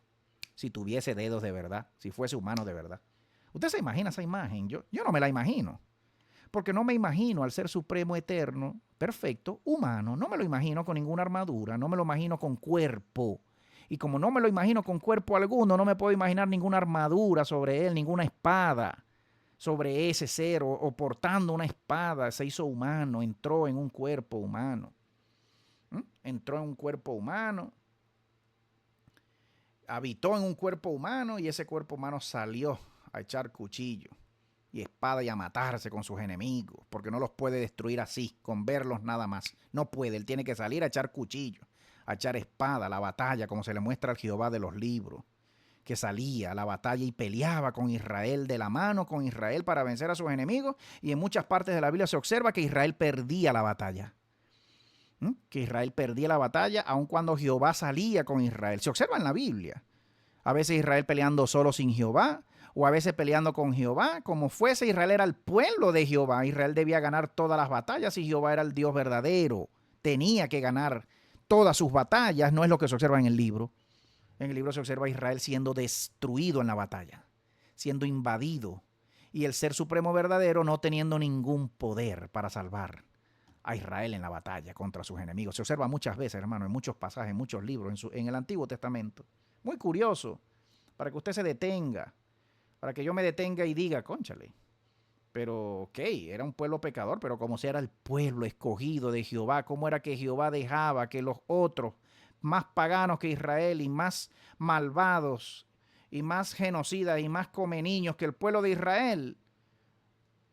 si tuviese dedos de verdad, si fuese humano de verdad. ¿Usted se imagina esa imagen? Yo no me la imagino. Porque no me imagino al Ser Supremo eterno, perfecto, humano. No me lo imagino con ninguna armadura. No me lo imagino con cuerpo. Y como no me lo imagino con cuerpo alguno, no me puedo imaginar ninguna armadura sobre él, ninguna espada sobre ese ser o portando una espada. Se hizo humano, entró en un cuerpo humano. Entró en un cuerpo humano. Habitó en un cuerpo humano y ese cuerpo humano salió a echar cuchillo y espada y a matarse con sus enemigos, porque no los puede destruir así, con verlos nada más. No puede, él tiene que salir a echar cuchillo, a echar espada, a la batalla, como se le muestra al Jehová de los libros, que salía a la batalla y peleaba con Israel, de la mano con Israel para vencer a sus enemigos, y en muchas partes de la Biblia se observa que Israel perdía la batalla. que Israel perdía la batalla aun cuando Jehová salía con Israel. Se observa en la Biblia. A veces Israel peleando solo sin Jehová, o a veces peleando con Jehová. Como fuese, Israel era el pueblo de Jehová. Israel debía ganar todas las batallas y Jehová era el Dios verdadero. Tenía que ganar todas sus batallas. No es lo que se observa en el libro. En el libro se observa a Israel siendo destruido en la batalla, siendo invadido, y el Ser Supremo verdadero no teniendo ningún poder para salvar a Israel en la batalla contra sus enemigos. Se observa muchas veces, hermano, en muchos pasajes, en muchos libros, en el Antiguo Testamento. Muy curioso, para que usted se detenga, para que yo me detenga y diga, cónchale, pero ok, era un pueblo pecador, pero como si era el pueblo escogido de Jehová, cómo era que Jehová dejaba que los otros, más paganos que Israel y más malvados y más genocidas y más come niños que el pueblo de Israel,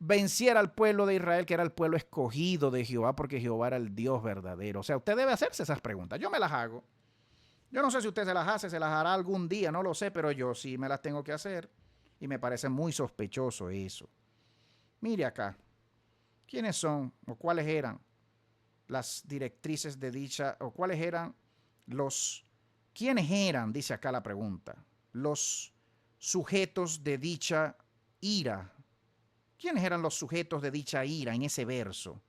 venciera al pueblo de Israel, que era el pueblo escogido de Jehová, porque Jehová era el Dios verdadero. O sea, usted debe hacerse esas preguntas. Yo me las hago. Yo no sé si usted se las hace, se las hará algún día, no lo sé, pero yo sí me las tengo que hacer. Y me parece muy sospechoso eso. Mire acá, ¿quiénes son o cuáles eran las directrices de dicha, o cuáles eran quiénes eran, dice acá la pregunta, los sujetos de dicha ira? ¿Quiénes eran los sujetos de dicha ira en ese verso?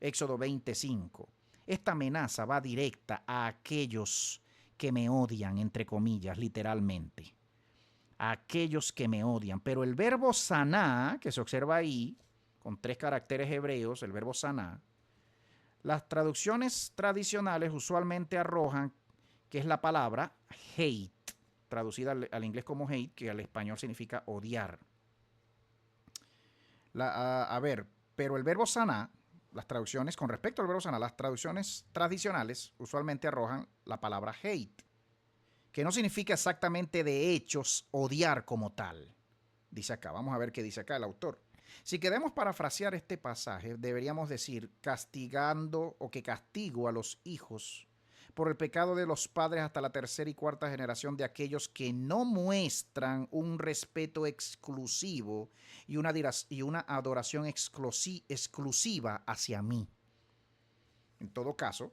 Éxodo 25. Esta amenaza va directa a aquellos que me odian, entre comillas, literalmente. A aquellos que me odian. Pero el verbo saná, que se observa ahí, con 3 caracteres hebreos, el verbo saná, las traducciones tradicionales usualmente arrojan que es la palabra hate, traducida al inglés como hate, que al español significa odiar. Pero el verbo saná, las traducciones, con respecto al verbo saná, las traducciones tradicionales usualmente arrojan la palabra hate, que no significa exactamente de hechos odiar como tal. Dice acá, vamos a ver qué dice acá el autor. Si queremos parafrasear este pasaje, deberíamos decir castigando o que castigo a los hijos por el pecado de los padres hasta la tercera y cuarta generación de aquellos que no muestran un respeto exclusivo y una adoración exclusiva hacia mí. En todo caso,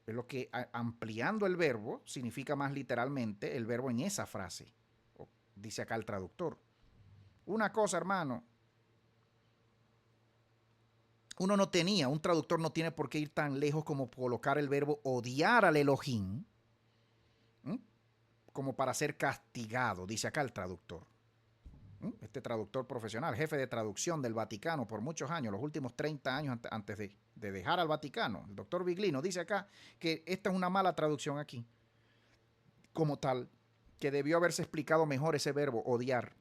es lo que ampliando el verbo significa más literalmente el verbo en esa frase. Dice acá el traductor. Una cosa, hermano, un traductor no tiene por qué ir tan lejos como colocar el verbo odiar al Elohim, como para ser castigado, dice acá el traductor. Este traductor profesional, jefe de traducción del Vaticano por muchos años, los últimos 30 años antes de dejar al Vaticano, el doctor Viglino, dice acá que esta es una mala traducción aquí, como tal, que debió haberse explicado mejor ese verbo, odiar.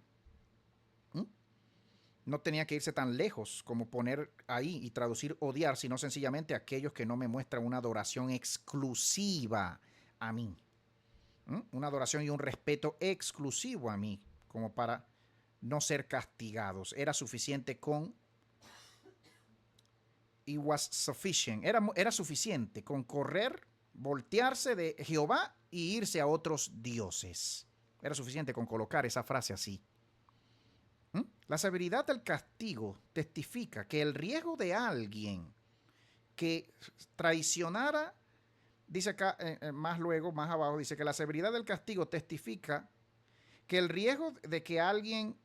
No tenía que irse tan lejos como poner ahí y traducir odiar, sino sencillamente aquellos que no me muestran una adoración exclusiva a mí. Una adoración y un respeto exclusivo a mí, como para no ser castigados. Era suficiente con... It was sufficient. Era suficiente con correr, voltearse de Jehová y irse a otros dioses. Era suficiente con colocar esa frase así. La severidad del castigo testifica que el riesgo de alguien que traicionara, dice acá más abajo, dice que la severidad del castigo testifica que el riesgo de que alguien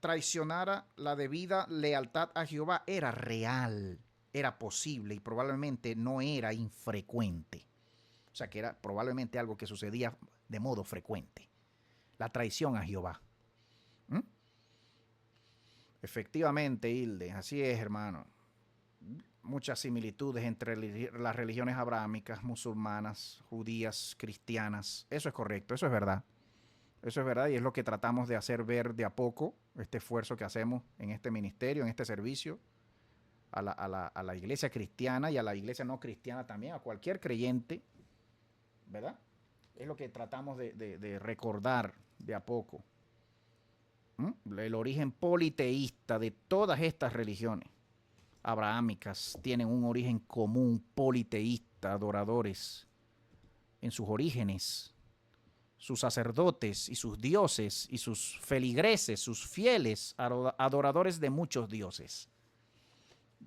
traicionara la debida lealtad a Jehová era real, era posible y probablemente no era infrecuente. O sea, que era probablemente algo que sucedía de modo frecuente. La traición a Jehová. Efectivamente, Hilde, así es, hermano. Muchas similitudes entre las religiones abrahámicas, musulmanas, judías, cristianas. Eso es correcto, eso es verdad. Eso es verdad y es lo que tratamos de hacer ver de a poco, este esfuerzo que hacemos en este ministerio, en este servicio, a la iglesia cristiana y a la iglesia no cristiana también, a cualquier creyente, ¿verdad? Es lo que tratamos de recordar de a poco. El origen politeísta de todas estas religiones abrahámicas tienen un origen común politeísta, adoradores en sus orígenes, sus sacerdotes y sus dioses y sus feligreses, sus fieles adoradores de muchos dioses.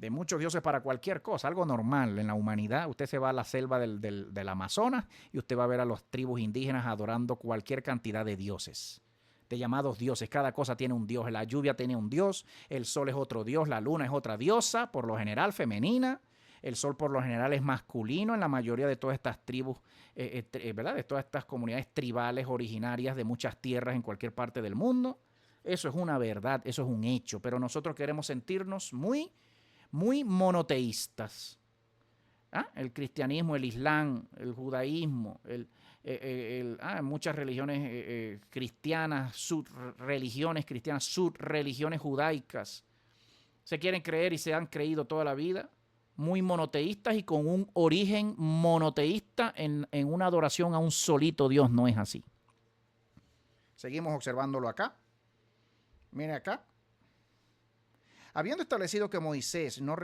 de muchos dioses para cualquier cosa, algo normal en la humanidad. Usted se va a la selva del Amazonas y usted va a ver a las tribus indígenas adorando cualquier cantidad de dioses, de llamados dioses. Cada cosa tiene un dios. La lluvia tiene un dios, el sol es otro dios, la luna es otra diosa, por lo general femenina. El sol por lo general es masculino en la mayoría de todas estas tribus, ¿verdad? De todas estas comunidades tribales originarias de muchas tierras en cualquier parte del mundo. Eso es una verdad, eso es un hecho, pero nosotros queremos sentirnos muy monoteístas. ¿Ah? El cristianismo, el islam, el judaísmo, muchas religiones cristianas, subreligiones judaicas, se quieren creer y se han creído toda la vida, muy monoteístas y con un origen monoteísta en una adoración a un solito Dios. No es así. Seguimos observándolo acá. Mire acá. Habiendo establecido que Moisés no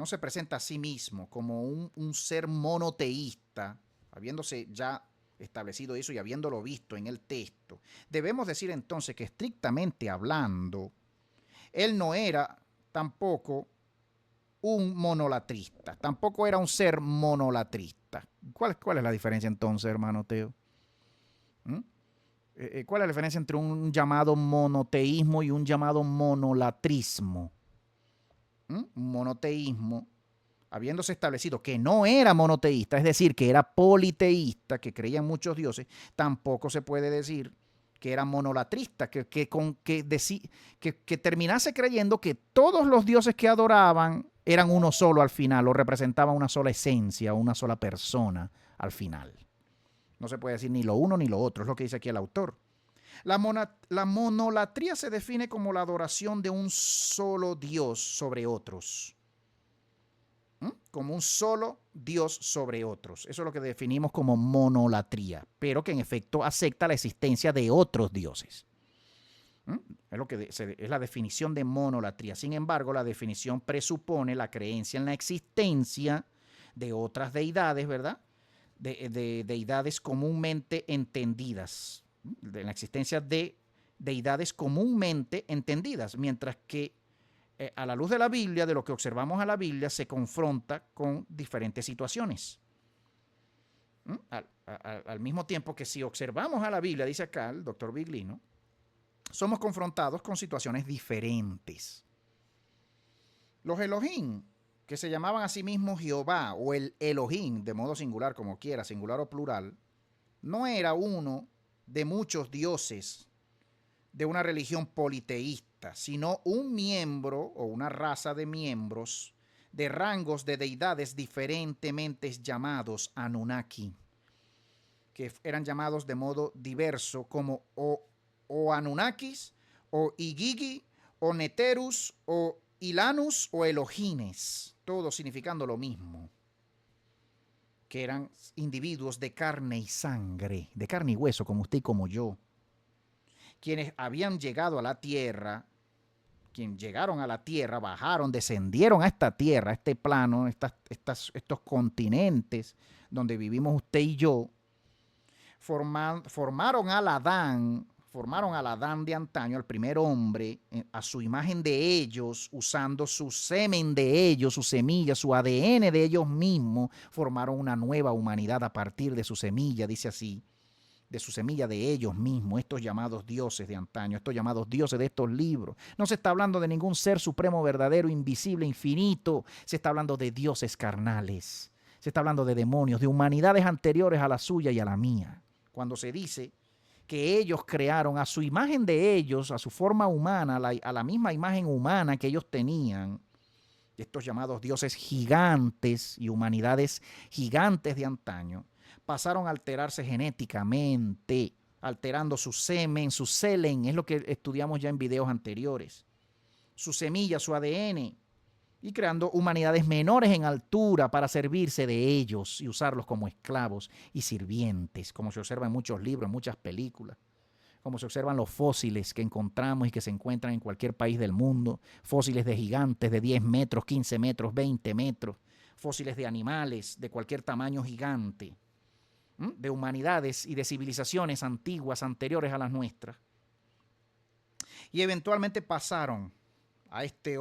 se presenta a sí mismo como un ser monoteísta, habiéndose ya establecido eso y habiéndolo visto en el texto, debemos decir entonces que estrictamente hablando, él no era tampoco un monolatrista, tampoco era un ser monolatrista. ¿Cuál es la diferencia entonces, hermano Teo? ¿Cuál es la diferencia entre un llamado monoteísmo y un llamado monolatrismo? Un monoteísmo, habiéndose establecido que no era monoteísta, es decir, que era politeísta, que creía en muchos dioses, tampoco se puede decir que era monolatrista, que terminase creyendo que todos los dioses que adoraban eran uno solo al final, o representaban una sola esencia, o una sola persona al final. No se puede decir ni lo uno ni lo otro, es lo que dice aquí el autor. La monolatría se define como la adoración de un solo Dios sobre otros. Como un solo Dios sobre otros. Eso es lo que definimos como monolatría, pero que en efecto acepta la existencia de otros dioses. Es la definición de monolatría. Sin embargo, la definición presupone la creencia en la existencia de otras deidades, ¿verdad? De deidades comúnmente entendidas, de la existencia de deidades comúnmente entendidas, mientras que a la luz de la Biblia, de lo que observamos a la Biblia, se confronta con diferentes situaciones. Al mismo tiempo que si observamos a la Biblia, dice acá el doctor Biglino, somos confrontados con situaciones diferentes. Los Elohim, que se llamaban a sí mismos Jehová o el Elohim, de modo singular, como quiera, singular o plural, no era uno de muchos dioses de una religión politeísta, sino un miembro o una raza de miembros de rangos de deidades diferentemente llamados Anunnaki, que eran llamados de modo diverso como o Anunnakis, o Igigi, o Neterus, o Ilanus o Elohines, todos significando lo mismo, que eran individuos de carne y sangre, de carne y hueso, como usted y como yo, quienes habían llegado a la tierra, bajaron, descendieron a esta tierra, a este plano, estos continentes donde vivimos usted y yo, formaron al Adán de antaño, al primer hombre, a su imagen de ellos, usando su semen de ellos, su semilla, su ADN de ellos mismos, formaron una nueva humanidad a partir de su semilla, dice así, de su semilla de ellos mismos, estos llamados dioses de antaño, estos llamados dioses de estos libros. No se está hablando de ningún ser supremo, verdadero, invisible, infinito, se está hablando de dioses carnales, se está hablando de demonios, de humanidades anteriores a la suya y a la mía. Cuando se dice que ellos crearon a su imagen de ellos, a su forma humana, a la misma imagen humana que ellos tenían, estos llamados dioses gigantes y humanidades gigantes de antaño, pasaron a alterarse genéticamente, alterando su semen, su selen, es lo que estudiamos ya en videos anteriores, su semilla, su ADN, y creando humanidades menores en altura para servirse de ellos y usarlos como esclavos y sirvientes, como se observa en muchos libros, en muchas películas, como se observan los fósiles que encontramos y que se encuentran en cualquier país del mundo, fósiles de gigantes de 10 metros, 15 metros, 20 metros, fósiles de animales de cualquier tamaño gigante, de humanidades y de civilizaciones antiguas, anteriores a las nuestras. Y eventualmente pasaron a este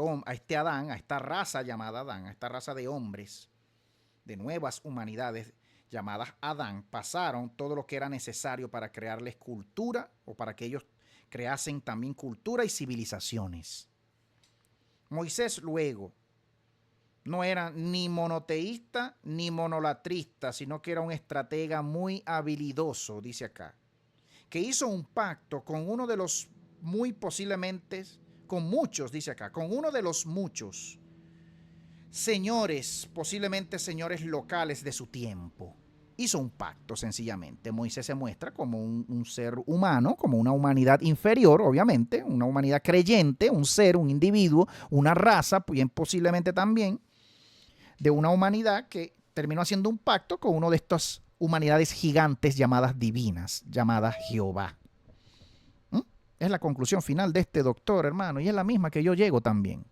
Adán, a esta raza llamada Adán, a esta raza de hombres, de nuevas humanidades llamadas Adán, pasaron todo lo que era necesario para crearles cultura o para que ellos creasen también cultura y civilizaciones. Moisés luego no era ni monoteísta ni monolatrista, sino que era un estratega muy habilidoso, dice acá, que hizo un pacto con uno de los muy posiblemente, con muchos, dice acá, con uno de los muchos señores, posiblemente señores locales de su tiempo. Hizo un pacto sencillamente. Moisés se muestra como un ser humano, como una humanidad inferior, obviamente, una humanidad creyente, un ser, un individuo, una raza, bien posiblemente también, de una humanidad que terminó haciendo un pacto con uno de estas humanidades gigantes llamadas divinas, llamadas Jehová. Es la conclusión final de este doctor, hermano, y es la misma que yo llego también.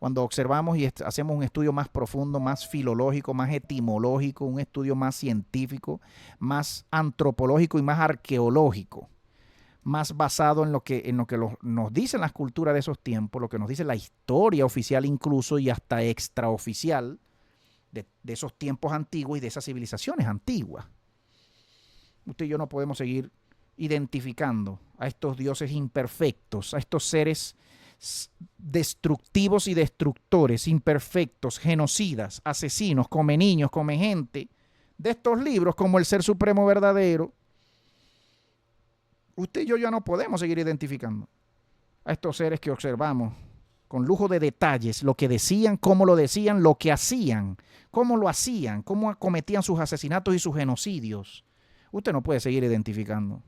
Cuando observamos y hacemos un estudio más profundo, más filológico, más etimológico, un estudio más científico, más antropológico y más arqueológico, más basado en lo que nos dicen las culturas de esos tiempos, lo que nos dice la historia oficial incluso y hasta extraoficial de esos tiempos antiguos y de esas civilizaciones antiguas. Usted y yo no podemos seguir identificando a estos dioses imperfectos, a estos seres destructivos y destructores, imperfectos, genocidas, asesinos, come niños, come gente, de estos libros como el Ser Supremo Verdadero. Usted y yo ya no podemos seguir identificando a estos seres que observamos con lujo de detalles, lo que decían, cómo lo decían, lo que hacían, cómo lo hacían, cómo cometían sus asesinatos y sus genocidios. Usted no puede seguir identificando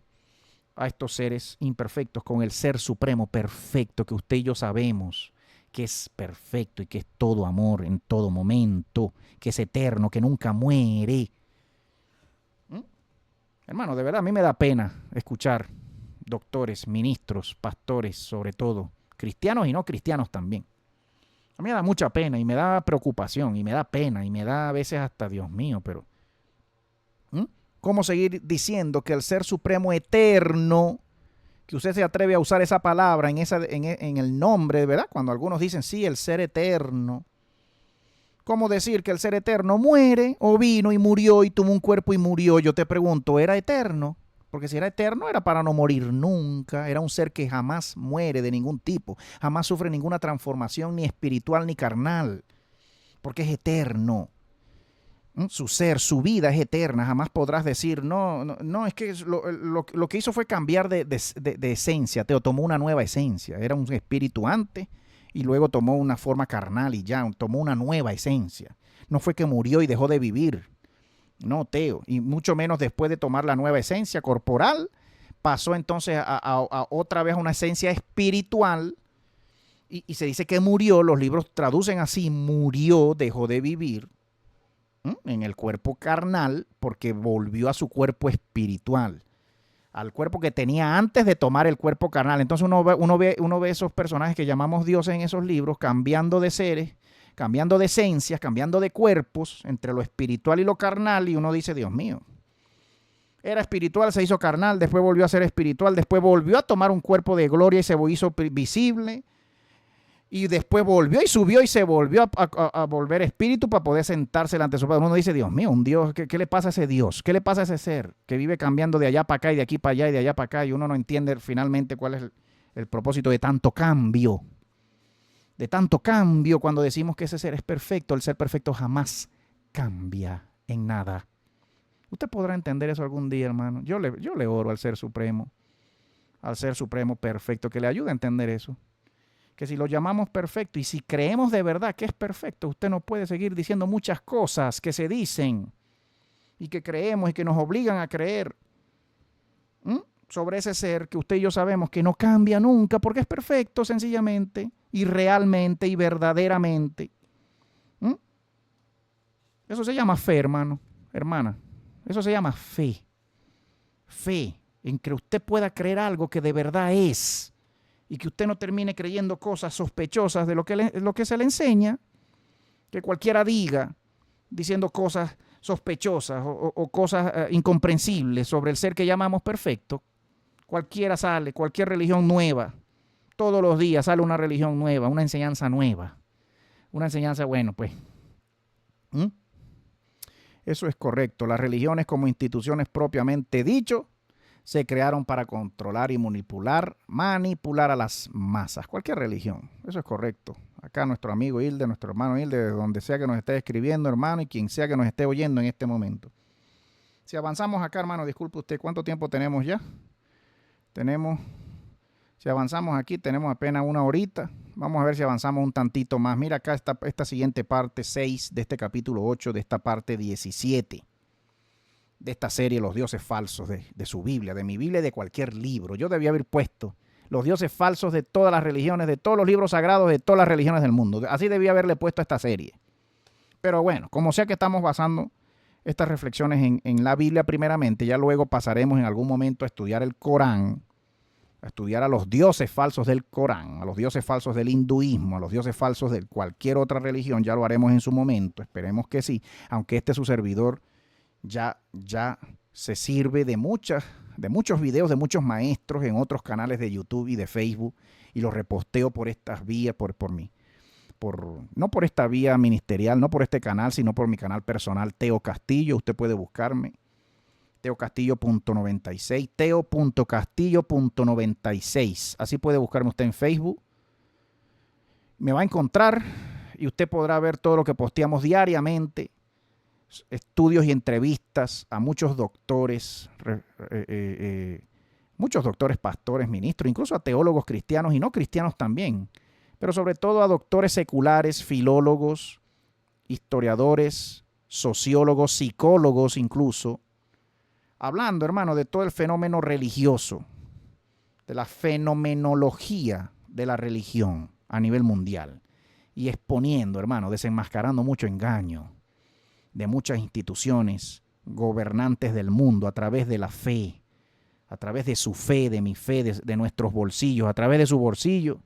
a estos seres imperfectos con el Ser Supremo perfecto que usted y yo sabemos que es perfecto y que es todo amor en todo momento, que es eterno, que nunca muere. Hermano, de verdad a mí me da pena escuchar doctores, ministros, pastores, sobre todo, cristianos y no cristianos también. A mí me da mucha pena y me da preocupación y me da pena y me da a veces hasta Dios mío, pero ¿cómo seguir diciendo que el Ser Supremo eterno, que usted se atreve a usar esa palabra en el nombre, ¿verdad? Cuando algunos dicen, sí, el Ser Eterno. ¿Cómo decir que el Ser Eterno muere o vino y murió y tuvo un cuerpo y murió? Yo te pregunto, ¿era eterno? Porque si era eterno era para no morir nunca. Era un ser que jamás muere de ningún tipo. Jamás sufre ninguna transformación ni espiritual ni carnal. Porque es eterno. Su ser, su vida es eterna, jamás podrás decir, no, es que lo que hizo fue cambiar de esencia, tomó una nueva esencia, era un espíritu antes y luego tomó una forma carnal y ya, tomó una nueva esencia. No fue que murió y dejó de vivir, no, Teo, y mucho menos después de tomar la nueva esencia corporal, pasó entonces a otra vez a una esencia espiritual y se dice que murió, los libros traducen así, murió, dejó de vivir en el cuerpo carnal porque volvió a su cuerpo espiritual, al cuerpo que tenía antes de tomar el cuerpo carnal. Entonces uno ve esos personajes que llamamos dioses en esos libros cambiando de seres, cambiando de esencias, cambiando de cuerpos entre lo espiritual y lo carnal y uno dice, Dios mío, era espiritual, se hizo carnal, después volvió a ser espiritual, después volvió a tomar un cuerpo de gloria y se hizo visible. Y después volvió y subió y se volvió a volver espíritu para poder sentarse delante de su Padre. Uno dice, Dios mío, un Dios, ¿qué le pasa a ese Dios? ¿Qué le pasa a ese ser que vive cambiando de allá para acá y de aquí para allá y de allá para acá? Y uno no entiende finalmente cuál es el propósito de tanto cambio. De tanto cambio cuando decimos que ese ser es perfecto. El ser perfecto jamás cambia en nada. Usted podrá entender eso algún día, hermano. Yo le oro al Ser Supremo perfecto, que le ayude a entender eso. Que si lo llamamos perfecto y si creemos de verdad que es perfecto, usted no puede seguir diciendo muchas cosas que se dicen y que creemos y que nos obligan a creer sobre ese ser que usted y yo sabemos que no cambia nunca porque es perfecto sencillamente y realmente y verdaderamente. Eso se llama fe, hermano, hermana. Eso se llama fe. Fe en que usted pueda creer algo que de verdad es. Y que usted no termine creyendo cosas sospechosas de lo que se le enseña, que cualquiera diga, diciendo cosas sospechosas o cosas incomprensibles sobre el ser que llamamos perfecto. Cualquiera sale, cualquier religión nueva, todos los días sale una religión nueva, una enseñanza nueva. Una enseñanza, bueno, pues. Eso es correcto. Las religiones como instituciones propiamente dicho se crearon para controlar y manipular a las masas. Cualquier religión. Eso es correcto. Acá nuestro amigo Hilde, nuestro hermano Hilde, de donde sea que nos esté escribiendo, hermano, y quien sea que nos esté oyendo en este momento. Si avanzamos acá, hermano, disculpe usted, ¿cuánto tiempo tenemos ya? Si avanzamos aquí, tenemos apenas una horita. Vamos a ver si avanzamos un tantito más. Mira acá esta siguiente parte 6 de este capítulo 8, de esta parte 17. De esta serie, los dioses falsos de su Biblia, de mi Biblia y de cualquier libro. Yo debía haber puesto los dioses falsos de todas las religiones, de todos los libros sagrados, de todas las religiones del mundo. Así debía haberle puesto a esta serie. Pero bueno, como sea que estamos basando estas reflexiones en la Biblia primeramente, ya luego pasaremos en algún momento a estudiar el Corán, a estudiar a los dioses falsos del Corán, a los dioses falsos del hinduismo, a los dioses falsos de cualquier otra religión. Ya lo haremos en su momento, esperemos que sí, aunque su servidor ya se sirve de muchos videos de muchos maestros en otros canales de YouTube y de Facebook, y los reposteo por estas vías, no por esta vía ministerial, no por este canal, sino por mi canal personal, Teo Castillo. Usted puede buscarme, teocastillo.96, teo.castillo.96. Así puede buscarme usted en Facebook. Me va a encontrar y usted podrá ver todo lo que posteamos diariamente. Estudios y entrevistas a muchos doctores, pastores, ministros, incluso a teólogos cristianos y no cristianos también, pero sobre todo a doctores seculares, filólogos, historiadores, sociólogos, psicólogos incluso, hablando, hermano, de todo el fenómeno religioso, de la fenomenología de la religión a nivel mundial, y exponiendo, hermano, desenmascarando mucho engaño de muchas instituciones gobernantes del mundo a través de la fe, a través de su fe, de mi fe, de nuestros bolsillos, a través de su bolsillo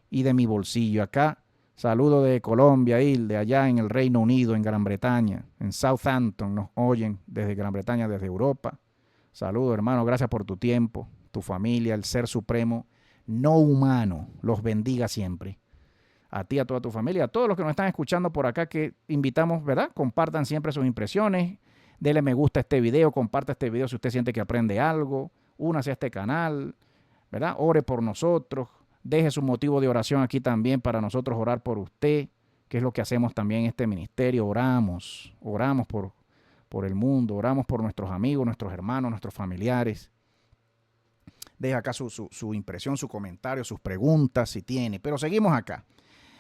y de mi bolsillo. Acá, saludo de Colombia y de allá en el Reino Unido, en Gran Bretaña, en Southampton, nos oyen desde Gran Bretaña, desde Europa. Saludo, hermano, gracias por tu tiempo, tu familia, el Ser Supremo, no humano, los bendiga siempre. A ti, a toda tu familia, a todos los que nos están escuchando por acá, que invitamos, ¿verdad? Compartan siempre sus impresiones, dele me gusta a este video, comparta este video si usted siente que aprende algo, únase a este canal, ¿verdad? Ore por nosotros, deje su motivo de oración aquí también para nosotros orar por usted, que es lo que hacemos también en este ministerio. Oramos por el mundo, oramos por nuestros amigos, nuestros hermanos, nuestros familiares. Deja acá su impresión, su comentario, sus preguntas si tiene, pero seguimos acá.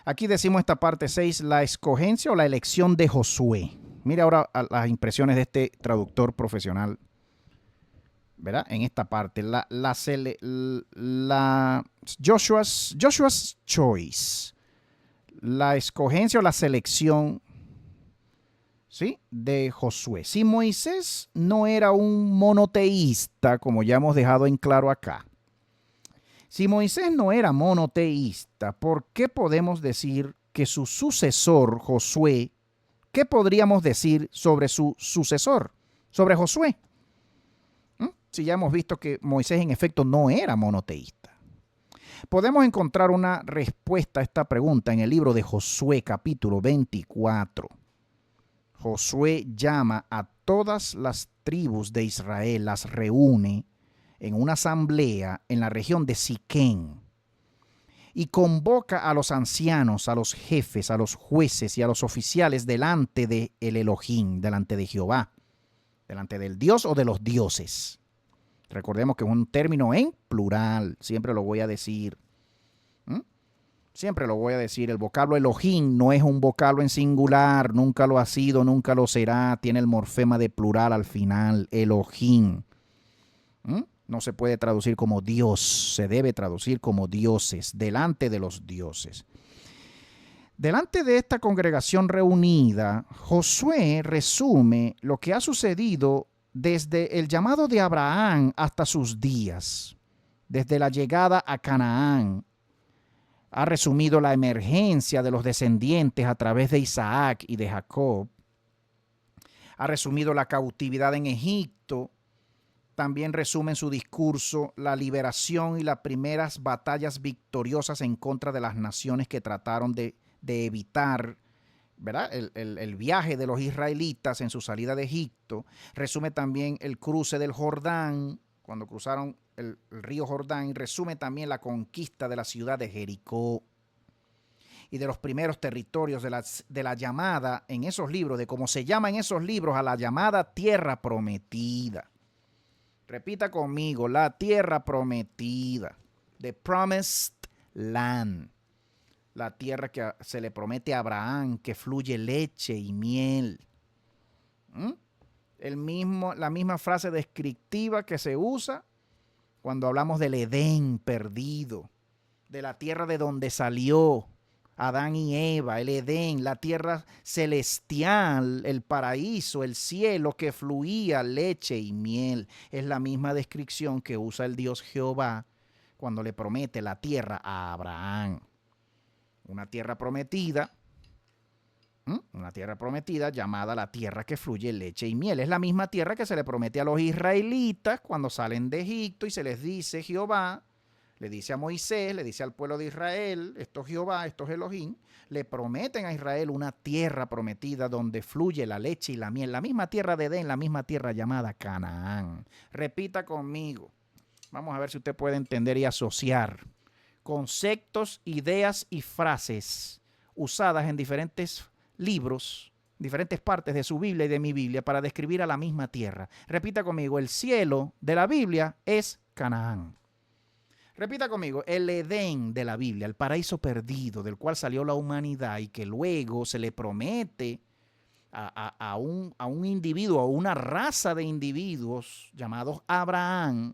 Aquí decimos esta parte 6, la escogencia o la elección de Josué. Mira ahora las impresiones de este traductor profesional, ¿verdad? En esta parte, Joshua's Choice, la escogencia o la selección, ¿sí?, de Josué. Si Moisés no era un monoteísta, como ya hemos dejado en claro acá, si Moisés no era monoteísta, ¿por qué podemos decir que su sucesor, Josué, qué podríamos decir sobre su sucesor, sobre Josué? Si ya hemos visto que Moisés en efecto no era monoteísta. Podemos encontrar una respuesta a esta pregunta en el libro de Josué, capítulo 24. Josué llama a todas las tribus de Israel, las reúne en una asamblea en la región de Siquén y convoca a los ancianos, a los jefes, a los jueces y a los oficiales delante de el Elohim, delante de Jehová, delante del Dios o de los dioses. Recordemos que es un término en plural, siempre lo voy a decir. Siempre lo voy a decir, el vocablo Elohim no es un vocablo en singular, nunca lo ha sido, nunca lo será, tiene el morfema de plural al final, Elohim. No se puede traducir como Dios, se debe traducir como dioses, delante de los dioses. Delante de esta congregación reunida, Josué resume lo que ha sucedido desde el llamado de Abraham hasta sus días, desde la llegada a Canaán. Ha resumido la emergencia de los descendientes a través de Isaac y de Jacob. Ha resumido la cautividad en Egipto también resume en su discurso la liberación y las primeras batallas victoriosas en contra de las naciones que trataron de evitar, ¿verdad?, el viaje de los israelitas en su salida de Egipto. Resume también el cruce del Jordán, cuando cruzaron el río Jordán, y resume también la conquista de la ciudad de Jericó y de los primeros territorios de la llamada en esos libros, de cómo se llama en esos libros a la llamada tierra prometida. Repita conmigo, la tierra prometida, the promised land, la tierra que se le promete a Abraham, que fluye leche y miel. La misma frase descriptiva que se usa cuando hablamos del Edén perdido, de la tierra de donde salió Adán y Eva, el Edén, la tierra celestial, el paraíso, el cielo que fluía leche y miel. Es la misma descripción que usa el Dios Jehová cuando le promete la tierra a Abraham. Una tierra prometida llamada la tierra que fluye leche y miel. Es la misma tierra que se le promete a los israelitas cuando salen de Egipto y se les dice Jehová, le dice a Moisés, le dice al pueblo de Israel, esto es Jehová, esto es Elohim, le prometen a Israel una tierra prometida donde fluye la leche y la miel, la misma tierra de Edén, la misma tierra llamada Canaán. Repita conmigo. Vamos a ver si usted puede entender y asociar conceptos, ideas y frases usadas en diferentes libros, diferentes partes de su Biblia y de mi Biblia para describir a la misma tierra. Repita conmigo, el cielo de la Biblia es Canaán. Repita conmigo, el Edén de la Biblia, el paraíso perdido del cual salió la humanidad y que luego se le promete a un individuo, a una raza de individuos llamados Abraham,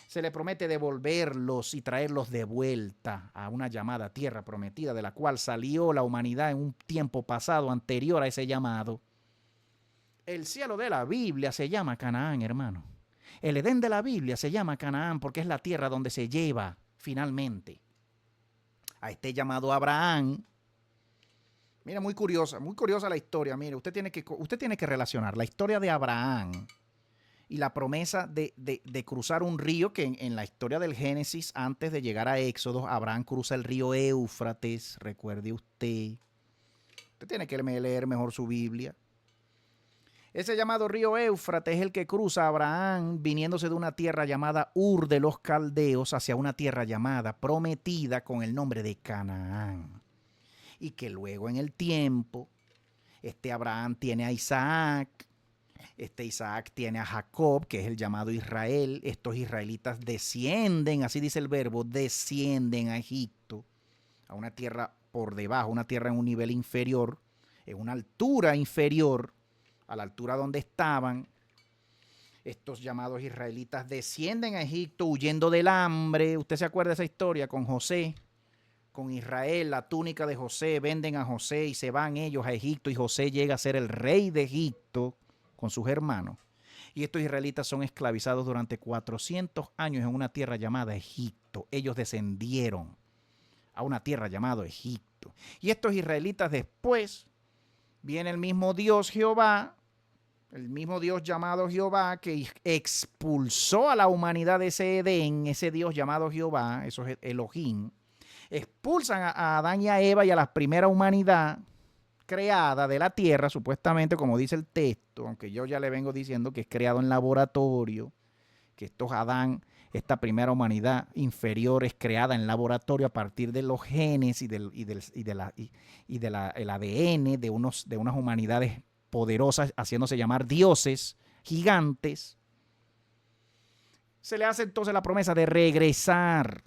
se le promete devolverlos y traerlos de vuelta a una llamada tierra prometida de la cual salió la humanidad en un tiempo pasado anterior a ese llamado. El cielo de la Biblia se llama Canaán, hermano. El Edén de la Biblia se llama Canaán porque es la tierra donde se lleva finalmente a este llamado Abraham. Mira, muy curiosa la historia. Mire, usted tiene que relacionar la historia de Abraham y la promesa de cruzar un río que en la historia del Génesis, antes de llegar a Éxodo, Abraham cruza el río Éufrates, recuerde usted. Usted tiene que leer mejor su Biblia. Ese llamado río Éufrates es el que cruza a Abraham viniéndose de una tierra llamada Ur de los Caldeos hacia una tierra llamada prometida con el nombre de Canaán. Y que luego en el tiempo, Abraham tiene a Isaac, Isaac tiene a Jacob, que es el llamado Israel. Estos israelitas descienden, así dice el verbo, descienden a Egipto, a una tierra por debajo, una tierra en un nivel inferior, en una altura inferior a la altura donde estaban. Estos llamados israelitas descienden a Egipto huyendo del hambre. Usted se acuerda de esa historia con José, con Israel, la túnica de José, venden a José y se van ellos a Egipto y José llega a ser el rey de Egipto con sus hermanos. Y estos israelitas son esclavizados durante 400 años en una tierra llamada Egipto. Ellos descendieron a una tierra llamada Egipto. Y estos israelitas después, viene el mismo Dios Jehová, el mismo Dios llamado Jehová que expulsó a la humanidad de ese Edén, ese Dios llamado Jehová, eso es Elohim. Expulsan a Adán y a Eva y a la primera humanidad creada de la tierra, supuestamente, como dice el texto, aunque yo ya le vengo diciendo que es creado en laboratorio, que estos Adán, esta primera humanidad inferior es creada en laboratorio a partir de los genes y del ADN de unas humanidades poderosas, haciéndose llamar dioses gigantes. Se le hace entonces la promesa de regresar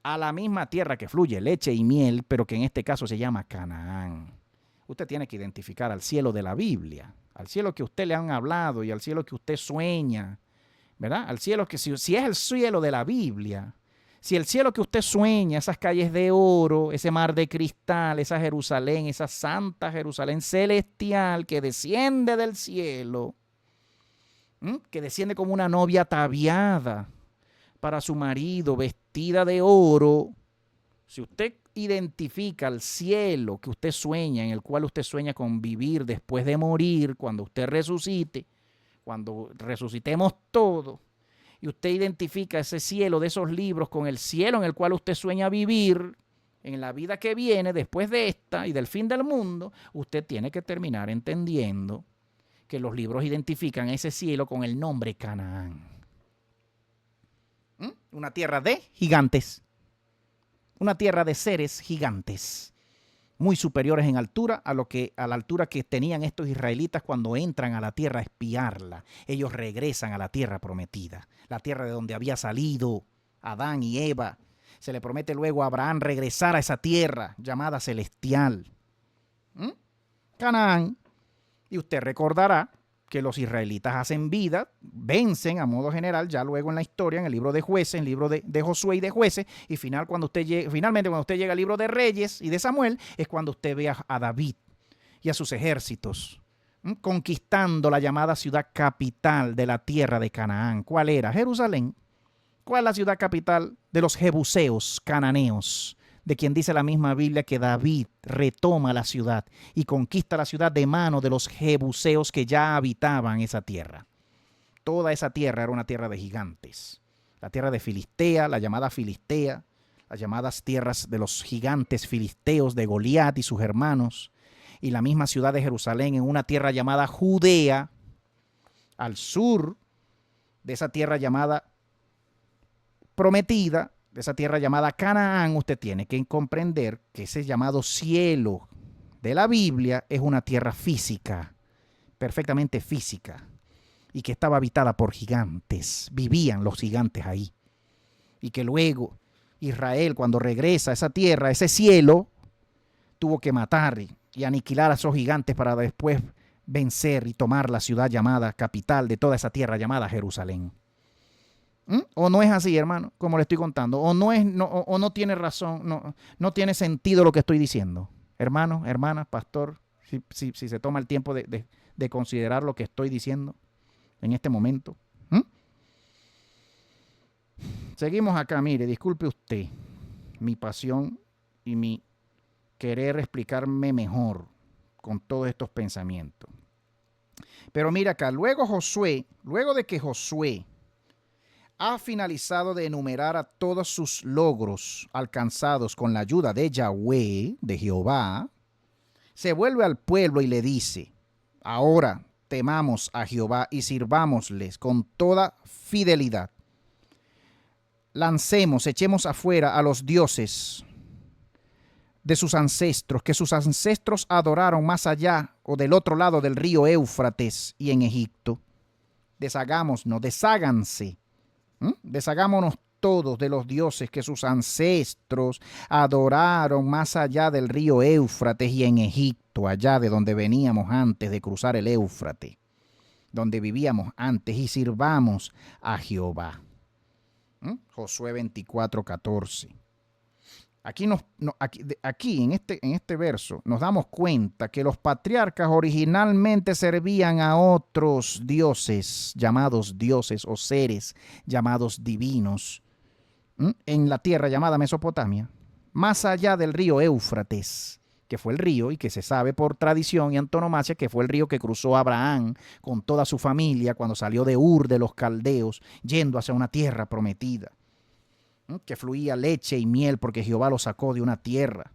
a la misma tierra que fluye leche y miel, pero que en este caso se llama Canaán. Usted tiene que identificar al cielo de la Biblia, al cielo que usted le han hablado y al cielo que usted sueña, ¿verdad? Al cielo que si es el cielo de la Biblia, si el cielo que usted sueña, esas calles de oro, ese mar de cristal, esa Jerusalén, esa santa Jerusalén celestial que desciende del cielo, que desciende como una novia ataviada para su marido, vestida de oro. Si usted identifica el cielo que usted sueña, en el cual usted sueña con vivir después de morir, cuando usted resucite, cuando resucitemos todo, y usted identifica ese cielo de esos libros con el cielo en el cual usted sueña vivir en la vida que viene después de esta y del fin del mundo, usted tiene que terminar entendiendo que los libros identifican ese cielo con el nombre Canaán. Una tierra de gigantes, una tierra de seres gigantes, muy superiores en altura a la altura que tenían estos israelitas cuando entran a la tierra a espiarla. Ellos regresan a la tierra prometida, la tierra de donde había salido Adán y Eva. Se le promete luego a Abraham regresar a esa tierra llamada celestial, Canaán. Y usted recordará que los israelitas hacen vida, vencen a modo general, ya luego en la historia, en el libro de Jueces, en el libro de Josué y de Jueces, y finalmente cuando usted llega al libro de Reyes y de Samuel, es cuando usted ve a David y a sus ejércitos conquistando la llamada ciudad capital de la tierra de Canaán. ¿Cuál era? Jerusalén. ¿Cuál es la ciudad capital de los jebuseos cananeos? De quien dice la misma Biblia que David retoma la ciudad y conquista la ciudad de mano de los jebuseos que ya habitaban esa tierra. Toda esa tierra era una tierra de gigantes. La tierra de Filistea, la llamada Filistea, las llamadas tierras de los gigantes filisteos de Goliat y sus hermanos, y la misma ciudad de Jerusalén en una tierra llamada Judea, al sur de esa tierra llamada prometida, de esa tierra llamada Canaán. Usted tiene que comprender que ese llamado cielo de la Biblia es una tierra física, perfectamente física, y que estaba habitada por gigantes. Vivían los gigantes ahí. Y que luego Israel, cuando regresa a esa tierra, a ese cielo, tuvo que matar y aniquilar a esos gigantes para después vencer y tomar la ciudad llamada capital de toda esa tierra llamada Jerusalén. ¿O no es así, hermano? Como le estoy contando. ¿O no tiene razón, no tiene sentido lo que estoy diciendo? Hermano, hermana, pastor, si se toma el tiempo de considerar lo que estoy diciendo en este momento. Seguimos acá, mire, disculpe usted mi pasión y mi querer explicarme mejor con todos estos pensamientos. Pero mira acá, luego de que Josué ha finalizado de enumerar a todos sus logros alcanzados con la ayuda de Yahweh, de Jehová, se vuelve al pueblo y le dice: ahora temamos a Jehová y sirvámosles con toda fidelidad. Echemos afuera a los dioses de sus ancestros, que sus ancestros adoraron más allá o del otro lado del río Éufrates y en Egipto. Desháganse. Deshagámonos todos de los dioses que sus ancestros adoraron más allá del río Éufrates y en Egipto, allá de donde veníamos antes de cruzar el Éufrates, donde vivíamos antes, y sirvamos a Jehová. Josué 24:14. Aquí en este verso nos damos cuenta que los patriarcas originalmente servían a otros dioses o seres llamados divinos en la tierra llamada Mesopotamia, más allá del río Éufrates, que fue el río y que se sabe por tradición y antonomasia que fue el río que cruzó Abraham con toda su familia cuando salió de Ur de los Caldeos yendo hacia una tierra prometida, que fluía leche y miel porque Jehová lo sacó de una tierra.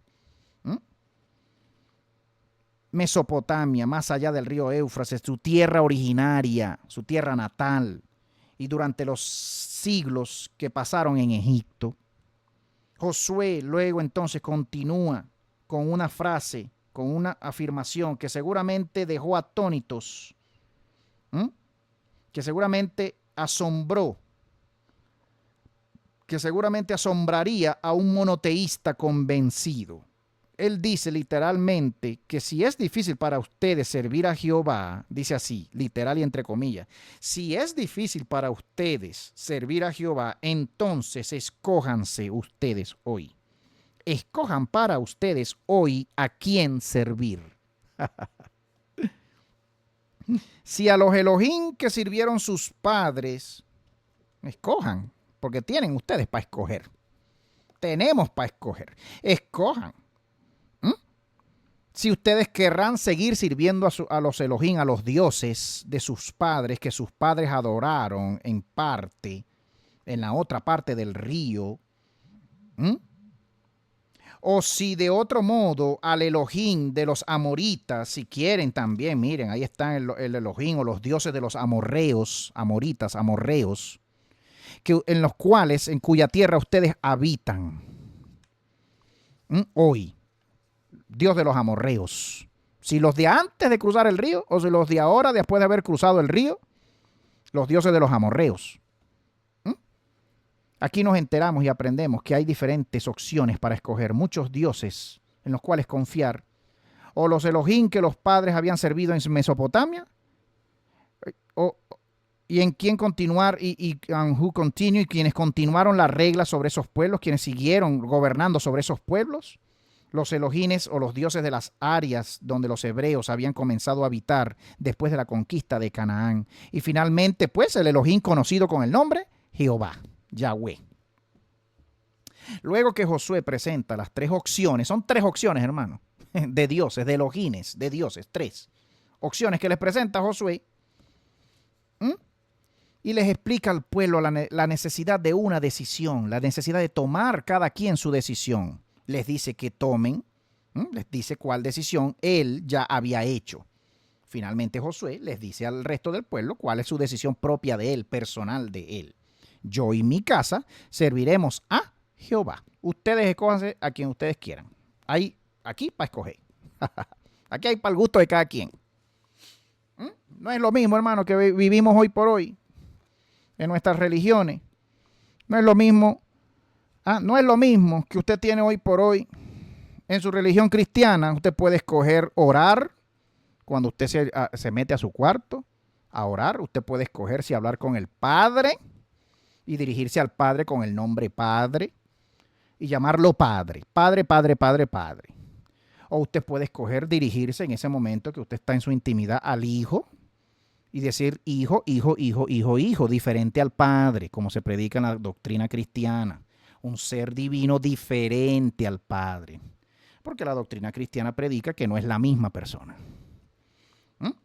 Mesopotamia, más allá del río Éufrates, su tierra originaria, su tierra natal, y durante los siglos que pasaron en Egipto. Josué luego entonces continúa con una frase, con una afirmación que seguramente dejó atónitos, que seguramente asombró, que seguramente asombraría a un monoteísta convencido. Él dice literalmente que si es difícil para ustedes servir a Jehová, dice así, literal y entre comillas, si es difícil para ustedes servir a Jehová, entonces escójanse ustedes hoy. Escojan para ustedes hoy a quién servir. Si a los Elohim que sirvieron sus padres, escojan. Porque tienen ustedes para escoger. Tenemos para escoger. Escojan. si ustedes querrán seguir sirviendo a los Elohim, a los dioses de sus padres, que sus padres adoraron en parte, en la otra parte del río, o si de otro modo al Elohim de los amoritas, si quieren también, miren, ahí están el Elohim o los dioses de los amorreos, amoritas, amorreos, en los cuales, en cuya tierra ustedes habitan hoy. Dios de los amorreos. Si los de antes de cruzar el río o si los de ahora después de haber cruzado el río, los dioses de los amorreos. Aquí nos enteramos y aprendemos que hay diferentes opciones para escoger muchos dioses en los cuales confiar. O los Elohim que los padres habían servido en Mesopotamia, y en quién continuar, y quienes continuaron las reglas sobre esos pueblos, quienes siguieron gobernando sobre esos pueblos. Los Elohines o los dioses de las áreas donde los hebreos habían comenzado a habitar después de la conquista de Canaán. Y finalmente, pues, el Elohim conocido con el nombre Jehová, Yahweh. Luego que Josué presenta las tres opciones, son tres opciones, hermano, de dioses, de Elohines, de dioses, tres opciones que les presenta Josué, y les explica al pueblo la necesidad de una decisión, la necesidad de tomar cada quien su decisión. Les dice que tomen, les dice cuál decisión él ya había hecho. Finalmente Josué les dice al resto del pueblo cuál es su decisión propia de él, personal de él. Yo y mi casa serviremos a Jehová. Ustedes escójanse a quien ustedes quieran. Hay aquí para escoger. Aquí hay para el gusto de cada quien. No es lo mismo, hermano, que vivimos hoy por hoy en nuestras religiones. No es lo mismo. No es lo mismo que usted tiene hoy por hoy en su religión cristiana. Usted puede escoger orar cuando usted se mete a su cuarto a orar. Usted puede escoger si hablar con el Padre y dirigirse al Padre con el nombre Padre y llamarlo Padre. Padre, Padre, Padre, Padre. O usted puede escoger dirigirse en ese momento que usted está en su intimidad al Hijo y decir hijo, hijo, hijo, hijo, hijo, diferente al Padre, como se predica en la doctrina cristiana. Un ser divino diferente al Padre. Porque la doctrina cristiana predica que no es la misma persona.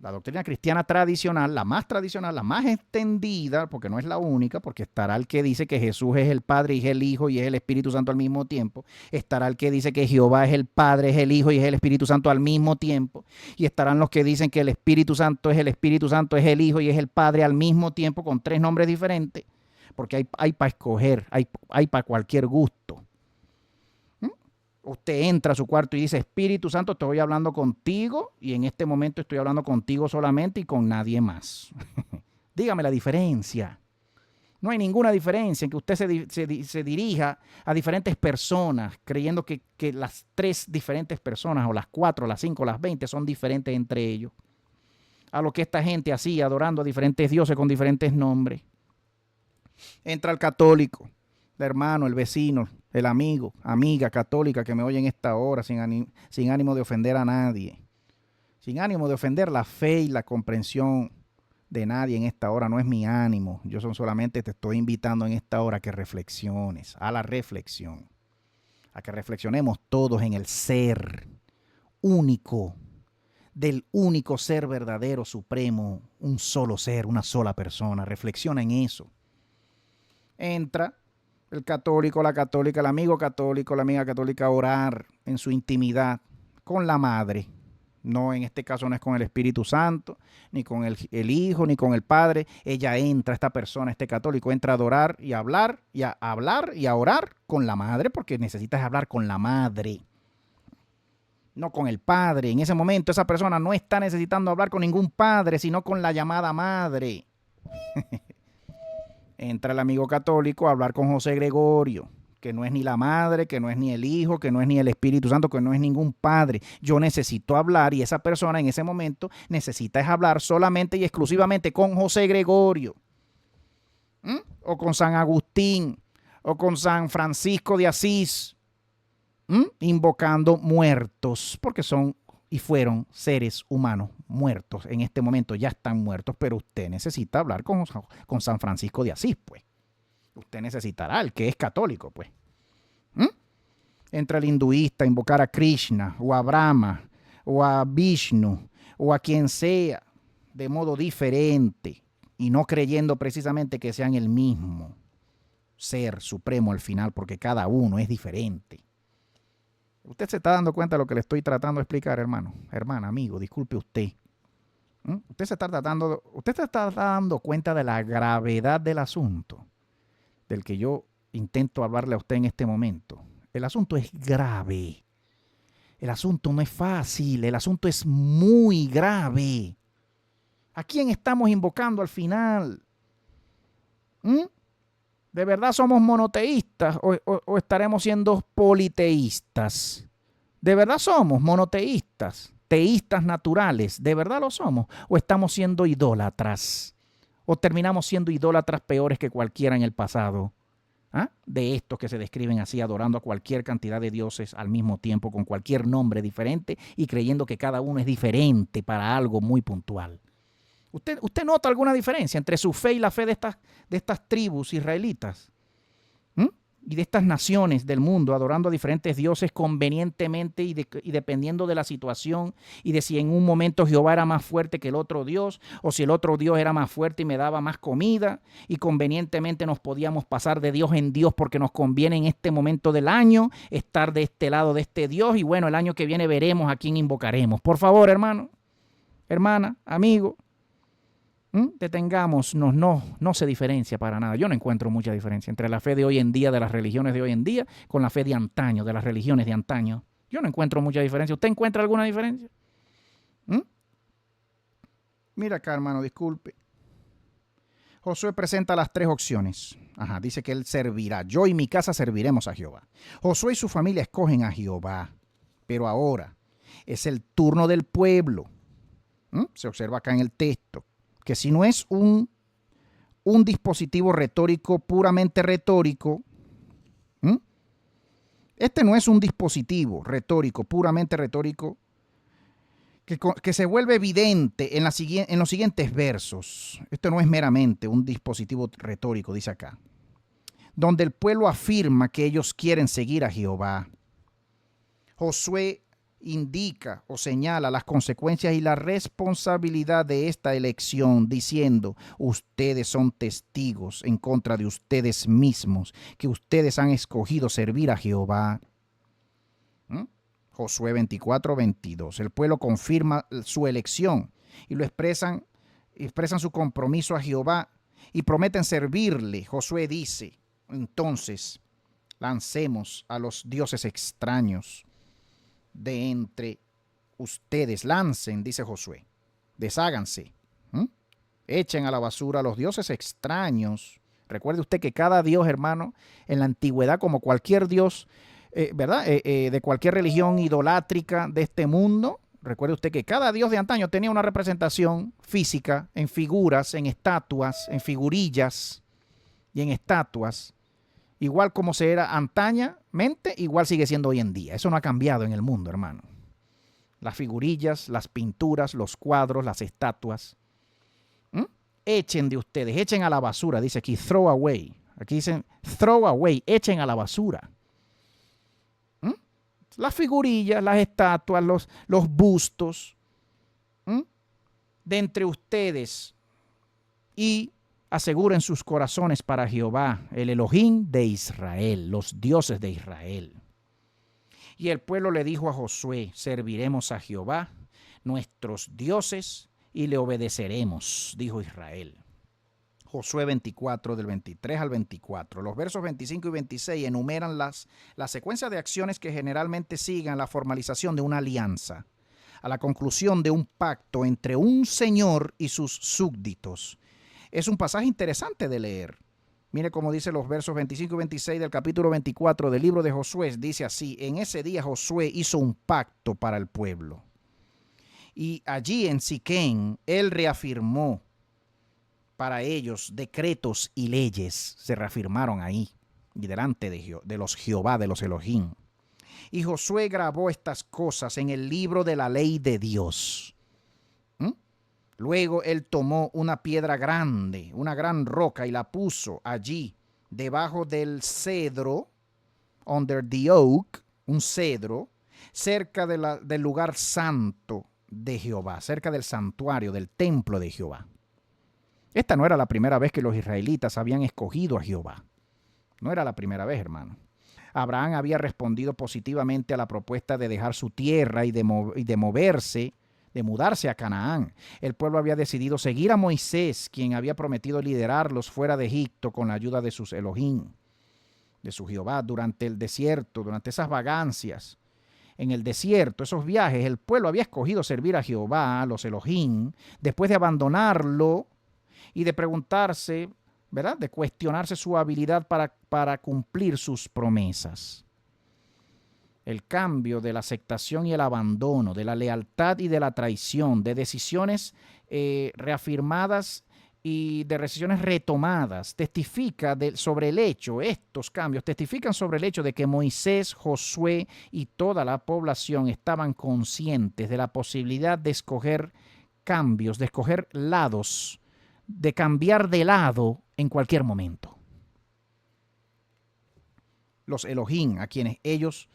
La doctrina cristiana tradicional, la más extendida, porque no es la única, porque estará el que dice que Jesús es el Padre y es el Hijo y es el Espíritu Santo al mismo tiempo. Estará el que dice que Jehová es el Padre, es el Hijo y es el Espíritu Santo al mismo tiempo. Y estarán los que dicen que el Espíritu Santo es el Espíritu Santo, es el Hijo y es el Padre al mismo tiempo, con tres nombres diferentes. Porque hay para escoger, hay para cualquier gusto. Usted entra a su cuarto y dice, Espíritu Santo, estoy hablando contigo y en este momento estoy hablando contigo solamente y con nadie más. Dígame la diferencia. No hay ninguna diferencia en que usted se dirija a diferentes personas creyendo que las tres diferentes personas o las 4, las 5, las 20 son diferentes entre ellos. A lo que esta gente hacía adorando a diferentes dioses con diferentes nombres. Entra el católico, el hermano, el vecino, el amigo, amiga católica que me oye en esta hora sin ánimo de ofender a nadie, sin ánimo de ofender la fe y la comprensión de nadie en esta hora. No es mi ánimo, yo solamente te estoy invitando en esta hora a que reflexiones, a la reflexión, a que reflexionemos todos en el ser único, del único ser verdadero, supremo, un solo ser, una sola persona. Reflexiona en eso. Entra el católico, la católica, el amigo católico, la amiga católica a orar en su intimidad con la madre. No, en este caso no es con el Espíritu Santo, ni con el Hijo, ni con el Padre. Ella entra, esta persona, este católico, entra a adorar y a hablar y a orar con la madre, porque necesitas hablar con la madre, no con el Padre. En ese momento esa persona no está necesitando hablar con ningún padre, sino con la llamada madre. Entra el amigo católico a hablar con José Gregorio, que no es ni la madre, que no es ni el Hijo, que no es ni el Espíritu Santo, que no es ningún padre. Yo necesito hablar y esa persona en ese momento necesita hablar solamente y exclusivamente con José Gregorio, o con San Agustín, o con San Francisco de Asís, invocando muertos, porque son y fueron seres humanos muertos. En este momento ya están muertos, pero usted necesita hablar con San Francisco de Asís, pues. Usted necesitará, el que es católico, pues. Entra el hinduista a invocar a Krishna, o a Brahma, o a Vishnu o a quien sea de modo diferente y no creyendo precisamente que sean el mismo ser supremo al final, porque cada uno es diferente. Usted se está dando cuenta de lo que le estoy tratando de explicar, hermano, hermana, amigo, disculpe usted. Usted se está dando cuenta de la gravedad del asunto del que yo intento hablarle a usted en este momento. El asunto es grave. El asunto no es fácil, el asunto es muy grave. ¿A quién estamos invocando al final? ¿De verdad somos monoteístas o estaremos siendo politeístas? ¿De verdad somos monoteístas, teístas naturales? ¿De verdad lo somos? ¿O estamos siendo idólatras? ¿O terminamos siendo idólatras peores que cualquiera en el pasado? De estos que se describen así, adorando a cualquier cantidad de dioses al mismo tiempo, con cualquier nombre diferente y creyendo que cada uno es diferente para algo muy puntual. ¿Usted nota alguna diferencia entre su fe y la fe de estas tribus israelitas? Y de estas naciones del mundo, adorando a diferentes dioses convenientemente y dependiendo de la situación y de si en un momento Jehová era más fuerte que el otro Dios, o si el otro Dios era más fuerte y me daba más comida, y convenientemente nos podíamos pasar de Dios en Dios porque nos conviene en este momento del año estar de este lado de este Dios, y bueno, el año que viene veremos a quién invocaremos. Por favor, hermano, hermana, amigo, detengámonos, no se diferencia para nada. Yo no encuentro mucha diferencia entre la fe de hoy en día, de las religiones de hoy en día, con la fe de antaño, de las religiones de antaño. Yo no encuentro mucha diferencia. ¿Usted encuentra alguna diferencia? Mira acá, hermano, disculpe. Josué presenta las tres opciones. Dice que él servirá. Yo y mi casa serviremos a Jehová. Josué y su familia escogen a Jehová. Pero ahora es el turno del pueblo. Se observa acá en el texto que si no es un dispositivo retórico, puramente retórico, este no es un dispositivo retórico, puramente retórico, que se vuelve evidente en los siguientes versos. Esto no es meramente un dispositivo retórico, dice acá, donde el pueblo afirma que ellos quieren seguir a Jehová. Josué indica o señala las consecuencias y la responsabilidad de esta elección, diciendo: ustedes son testigos en contra de ustedes mismos, que ustedes han escogido servir a Jehová. Josué 24:22. El pueblo confirma su elección y lo expresan su compromiso a Jehová y prometen servirle. Josué dice: entonces lancemos a los dioses extraños de entre ustedes, lancen, dice Josué, desháganse, echen a la basura a los dioses extraños. Recuerde usted que cada dios, hermano, en la antigüedad, como cualquier dios, ¿verdad? De cualquier religión idolátrica de este mundo, recuerde usted que cada dios de antaño tenía una representación física en figuras, en estatuas, en figurillas y en estatuas. Igual como se era antañamente, igual sigue siendo hoy en día. Eso no ha cambiado en el mundo, hermano. Las figurillas, las pinturas, los cuadros, las estatuas. Echen de ustedes, echen a la basura. Dice aquí, throw away. Aquí dicen, throw away, echen a la basura. Las figurillas, las estatuas, los bustos de entre ustedes y aseguren sus corazones para Jehová, el Elohim de Israel, los dioses de Israel. Y el pueblo le dijo a Josué: serviremos a Jehová, nuestros dioses, y le obedeceremos, dijo Israel. Josué 24, del 23 al 24. Los versos 25 y 26 enumeran la secuencia de acciones que generalmente siguen la formalización de una alianza, a la conclusión de un pacto entre un señor y sus súbditos. Es un pasaje interesante de leer. Mire cómo dice los versos 25 y 26 del capítulo 24 del libro de Josué. Dice así: en ese día Josué hizo un pacto para el pueblo. Y allí en Siquén él reafirmó para ellos decretos y leyes. Se reafirmaron ahí y delante de los Jehová, de los Elohim. Y Josué grabó estas cosas en el libro de la ley de Dios. Luego él tomó una piedra grande, una gran roca, y la puso allí, debajo del cedro, under the oak, un cedro, cerca del lugar santo de Jehová, cerca del santuario, del templo de Jehová. Esta no era la primera vez que los israelitas habían escogido a Jehová. No era la primera vez, hermano. Abraham había respondido positivamente a la propuesta de dejar su tierra y de mudarse a Canaán. El pueblo había decidido seguir a Moisés, quien había prometido liderarlos fuera de Egipto con la ayuda de sus Elohim, de su Jehová, durante el desierto, durante esas vagancias. En el desierto, esos viajes, el pueblo había escogido servir a Jehová, a los Elohim, después de abandonarlo y de preguntarse, ¿verdad?, de cuestionarse su habilidad para cumplir sus promesas. El cambio de la aceptación y el abandono, de la lealtad y de la traición, de decisiones reafirmadas y de decisiones retomadas, sobre el hecho, estos cambios testifican sobre el hecho de que Moisés, Josué y toda la población estaban conscientes de la posibilidad de escoger cambios, de escoger lados, de cambiar de lado en cualquier momento. Los Elohim, a quienes ellos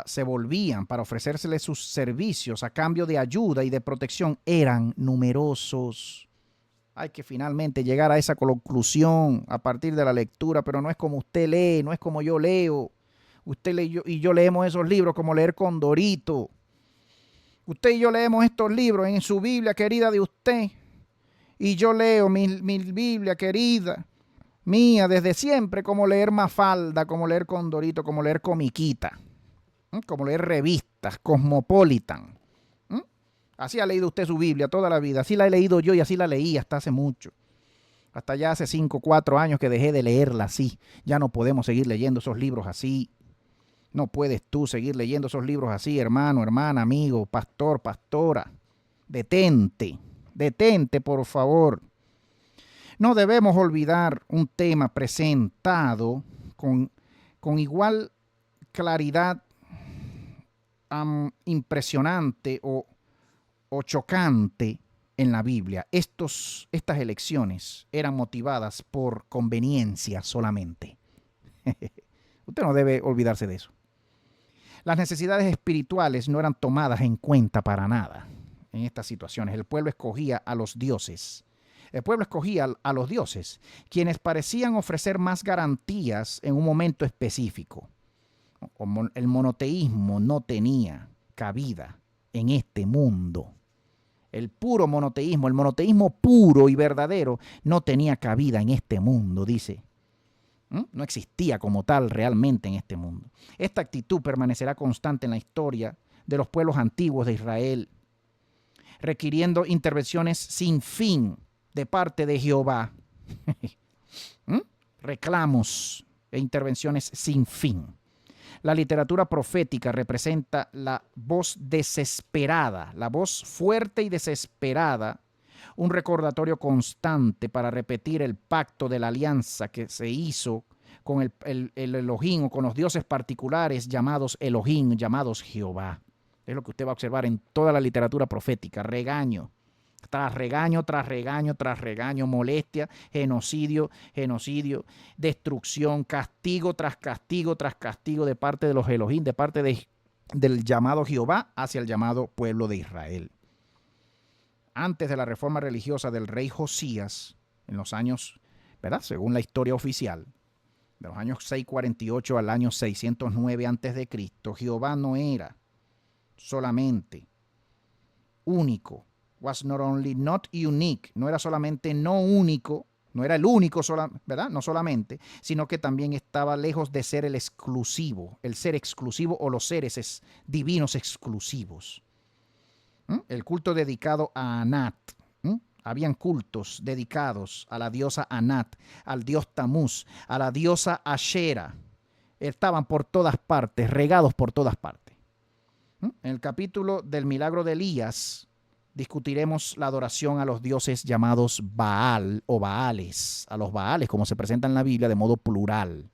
se volvían para ofrecérseles sus servicios a cambio de ayuda y de protección, eran numerosos. Hay que finalmente llegar a esa conclusión a partir de la lectura, pero no es como usted lee, no es como yo leo. Usted y yo leemos esos libros como leer Condorito. Usted y yo leemos estos libros en su Biblia querida de usted. Y yo leo mi Biblia querida, mía, desde siempre, como leer Mafalda, como leer Condorito, como leer Comiquita, como leer revistas, Cosmopolitan. Así ha leído usted su Biblia toda la vida. Así la he leído yo y así la leí hasta hace mucho. Hasta ya hace 5 o 4 años que dejé de leerla así. Ya no podemos seguir leyendo esos libros así. No puedes tú seguir leyendo esos libros así, hermano, hermana, amigo, pastor, pastora. Detente, por favor. No debemos olvidar un tema presentado con igual claridad impresionante o chocante en la Biblia. Estas elecciones eran motivadas por conveniencia solamente. Usted no debe olvidarse de eso. Las necesidades espirituales no eran tomadas en cuenta para nada en estas situaciones. El pueblo escogía a los dioses. Quienes parecían ofrecer más garantías en un momento específico. El monoteísmo no tenía cabida en este mundo. El puro monoteísmo, el monoteísmo puro y verdadero, no tenía cabida en este mundo, dice. No existía como tal realmente en este mundo. Esta actitud permanecerá constante en la historia de los pueblos antiguos de Israel, requiriendo intervenciones sin fin de parte de Jehová. Reclamos e intervenciones sin fin. La literatura profética representa la voz desesperada, la voz fuerte y desesperada, un recordatorio constante para repetir el pacto de la alianza que se hizo con el Elohim o con los dioses particulares llamados Elohim, llamados Jehová. Es lo que usted va a observar en toda la literatura profética. Regaño, tras regaño, tras regaño, tras regaño, molestia, genocidio, destrucción, castigo tras castigo, tras castigo de parte de los Elohim, de parte del llamado Jehová hacia el llamado pueblo de Israel. Antes de la reforma religiosa del rey Josías, en los años, ¿verdad?, según la historia oficial, de los años 648 al año 609 a.C., Jehová no era solamente único, was not only not unique, no era solamente no único, no era el único, ¿verdad?, no solamente, sino que también estaba lejos de ser el exclusivo, el ser exclusivo o los seres divinos exclusivos. El culto dedicado a Anat. Habían cultos dedicados a la diosa Anat, al dios Tamuz, a la diosa Ashera. Estaban por todas partes, regados por todas partes. En el capítulo del milagro de Elías discutiremos la adoración a los dioses llamados Baal o Baales, a los Baales como se presenta en la Biblia de modo plural.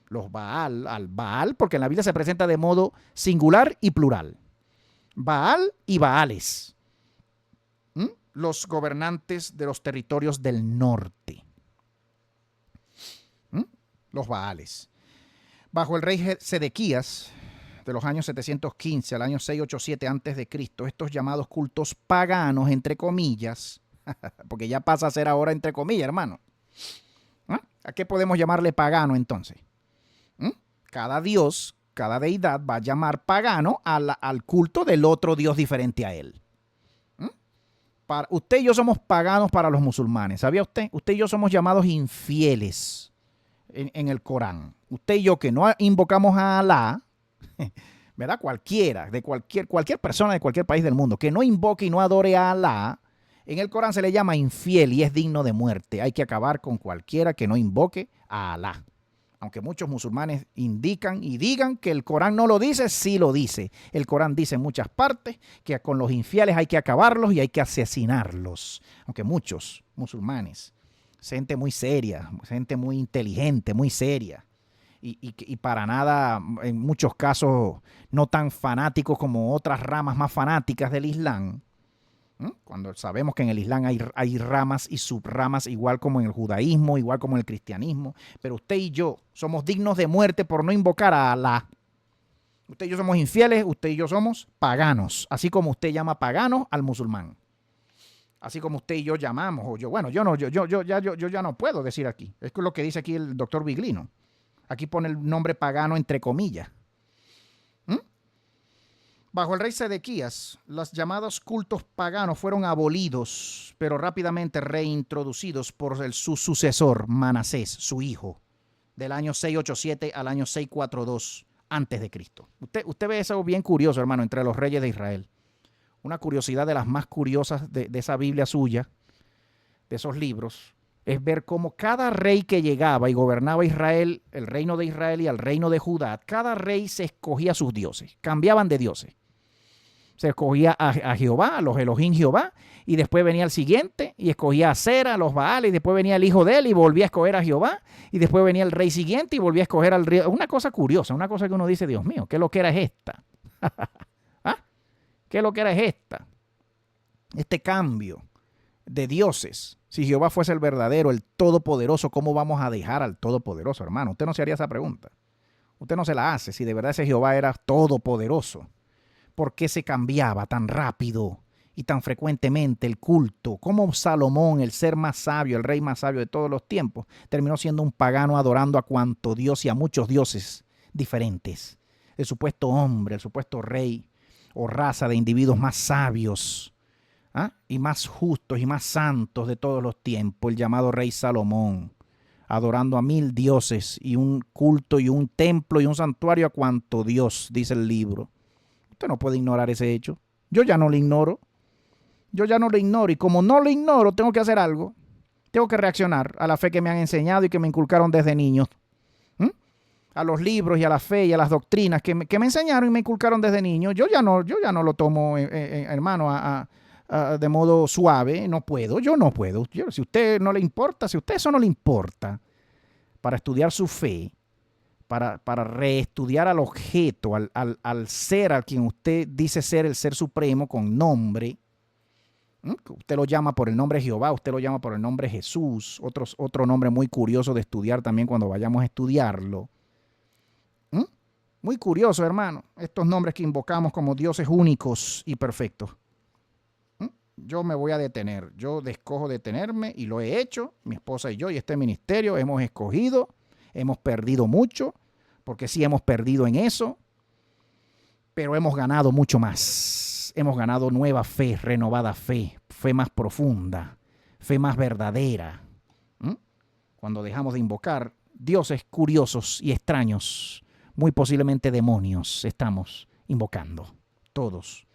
Los al Baal, porque en la Biblia se presenta de modo singular y plural. Baal y Baales, los gobernantes de los territorios del norte, los Baales. Bajo el rey Sedequías, de los años 715 al año 687 antes de Cristo, estos llamados cultos paganos, entre comillas, porque ya pasa a ser ahora entre comillas, hermano. ¿Ah? ¿A qué podemos llamarle pagano entonces? Cada dios, cada deidad va a llamar pagano al culto del otro dios diferente a él. Usted y yo somos paganos para los musulmanes. ¿Sabía usted? Usted y yo somos llamados infieles en el Corán. Usted y yo que no invocamos a Alá, ¿verdad? Cualquiera, de cualquier persona de cualquier país del mundo que no invoque y no adore a Alá, en el Corán se le llama infiel y es digno de muerte. Hay que acabar con cualquiera que no invoque a Alá. Aunque muchos musulmanes indican y digan que el Corán no lo dice, sí lo dice. El Corán dice en muchas partes que con los infieles hay que acabarlos y hay que asesinarlos. Aunque muchos musulmanes, gente muy seria, gente muy inteligente, muy seria, y para nada, en muchos casos, no tan fanáticos como otras ramas más fanáticas del Islam. Cuando sabemos que en el Islam hay ramas y subramas, igual como en el judaísmo, igual como en el cristianismo, pero usted y yo somos dignos de muerte por no invocar a Alá. Usted y yo somos infieles, usted y yo somos paganos, así como usted llama pagano al musulmán. Así como usted y yo llamamos, o yo ya no puedo decir aquí. Es lo que dice aquí el doctor Biglino. Aquí pone el nombre pagano entre comillas. Bajo el rey Sedequías, los llamados cultos paganos fueron abolidos, pero rápidamente reintroducidos por su sucesor, Manasés, su hijo, del año 687 al año 642 antes de Cristo. Usted ve eso bien curioso, hermano, entre los reyes de Israel. Una curiosidad de las más curiosas de esa Biblia suya, de esos libros, es ver cómo cada rey que llegaba y gobernaba Israel, el reino de Israel y el reino de Judá, cada rey se escogía a sus dioses, cambiaban de dioses. Se escogía a Jehová, a los Elohim Jehová, y después venía el siguiente y escogía a Sera, a los Baales, y después venía el hijo de él y volvía a escoger a Jehová, y después venía el rey siguiente y volvía a escoger al rey. Una cosa curiosa, una cosa que uno dice, Dios mío, ¿qué loquera es esta? ¿Ah? ¿Qué loquera es esta? Este cambio de dioses. Si Jehová fuese el verdadero, el todopoderoso, ¿cómo vamos a dejar al todopoderoso, hermano? Usted no se haría esa pregunta. Usted no se la hace si de verdad ese Jehová era todopoderoso. ¿Por qué se cambiaba tan rápido y tan frecuentemente el culto? ¿Cómo Salomón, el ser más sabio, el rey más sabio de todos los tiempos, terminó siendo un pagano adorando a cuanto Dios y a muchos dioses diferentes? El supuesto hombre, el supuesto rey o raza de individuos más sabios, y más justos y más santos de todos los tiempos, el llamado rey Salomón, adorando a 1000 dioses y un culto y un templo y un santuario a cuanto Dios, dice el libro. Usted no puede ignorar ese hecho. Yo ya no lo ignoro. Yo ya no lo ignoro. Y como no lo ignoro, tengo que hacer algo. Tengo que reaccionar a la fe que me han enseñado y que me inculcaron desde niños. A los libros y a la fe y a las doctrinas que me enseñaron y me inculcaron desde niño. Yo ya no lo tomo, hermano, de modo suave. No puedo. Yo no puedo. Si a usted no le importa, si a usted eso no le importa, para estudiar su fe, para reestudiar al objeto, al ser al quien usted dice ser el ser supremo con nombre. Usted lo llama por el nombre Jehová, usted lo llama por el nombre Jesús, otro nombre muy curioso de estudiar también cuando vayamos a estudiarlo. Muy curioso, hermano, estos nombres que invocamos como dioses únicos y perfectos. Yo me voy a detener, yo escojo detenerme y lo he hecho, mi esposa y yo y este ministerio hemos escogido. Hemos perdido mucho, porque sí hemos perdido en eso, pero hemos ganado mucho más. Hemos ganado nueva fe, renovada fe, fe más profunda, fe más verdadera. Cuando dejamos de invocar dioses curiosos y extraños, muy posiblemente demonios, estamos invocando todos.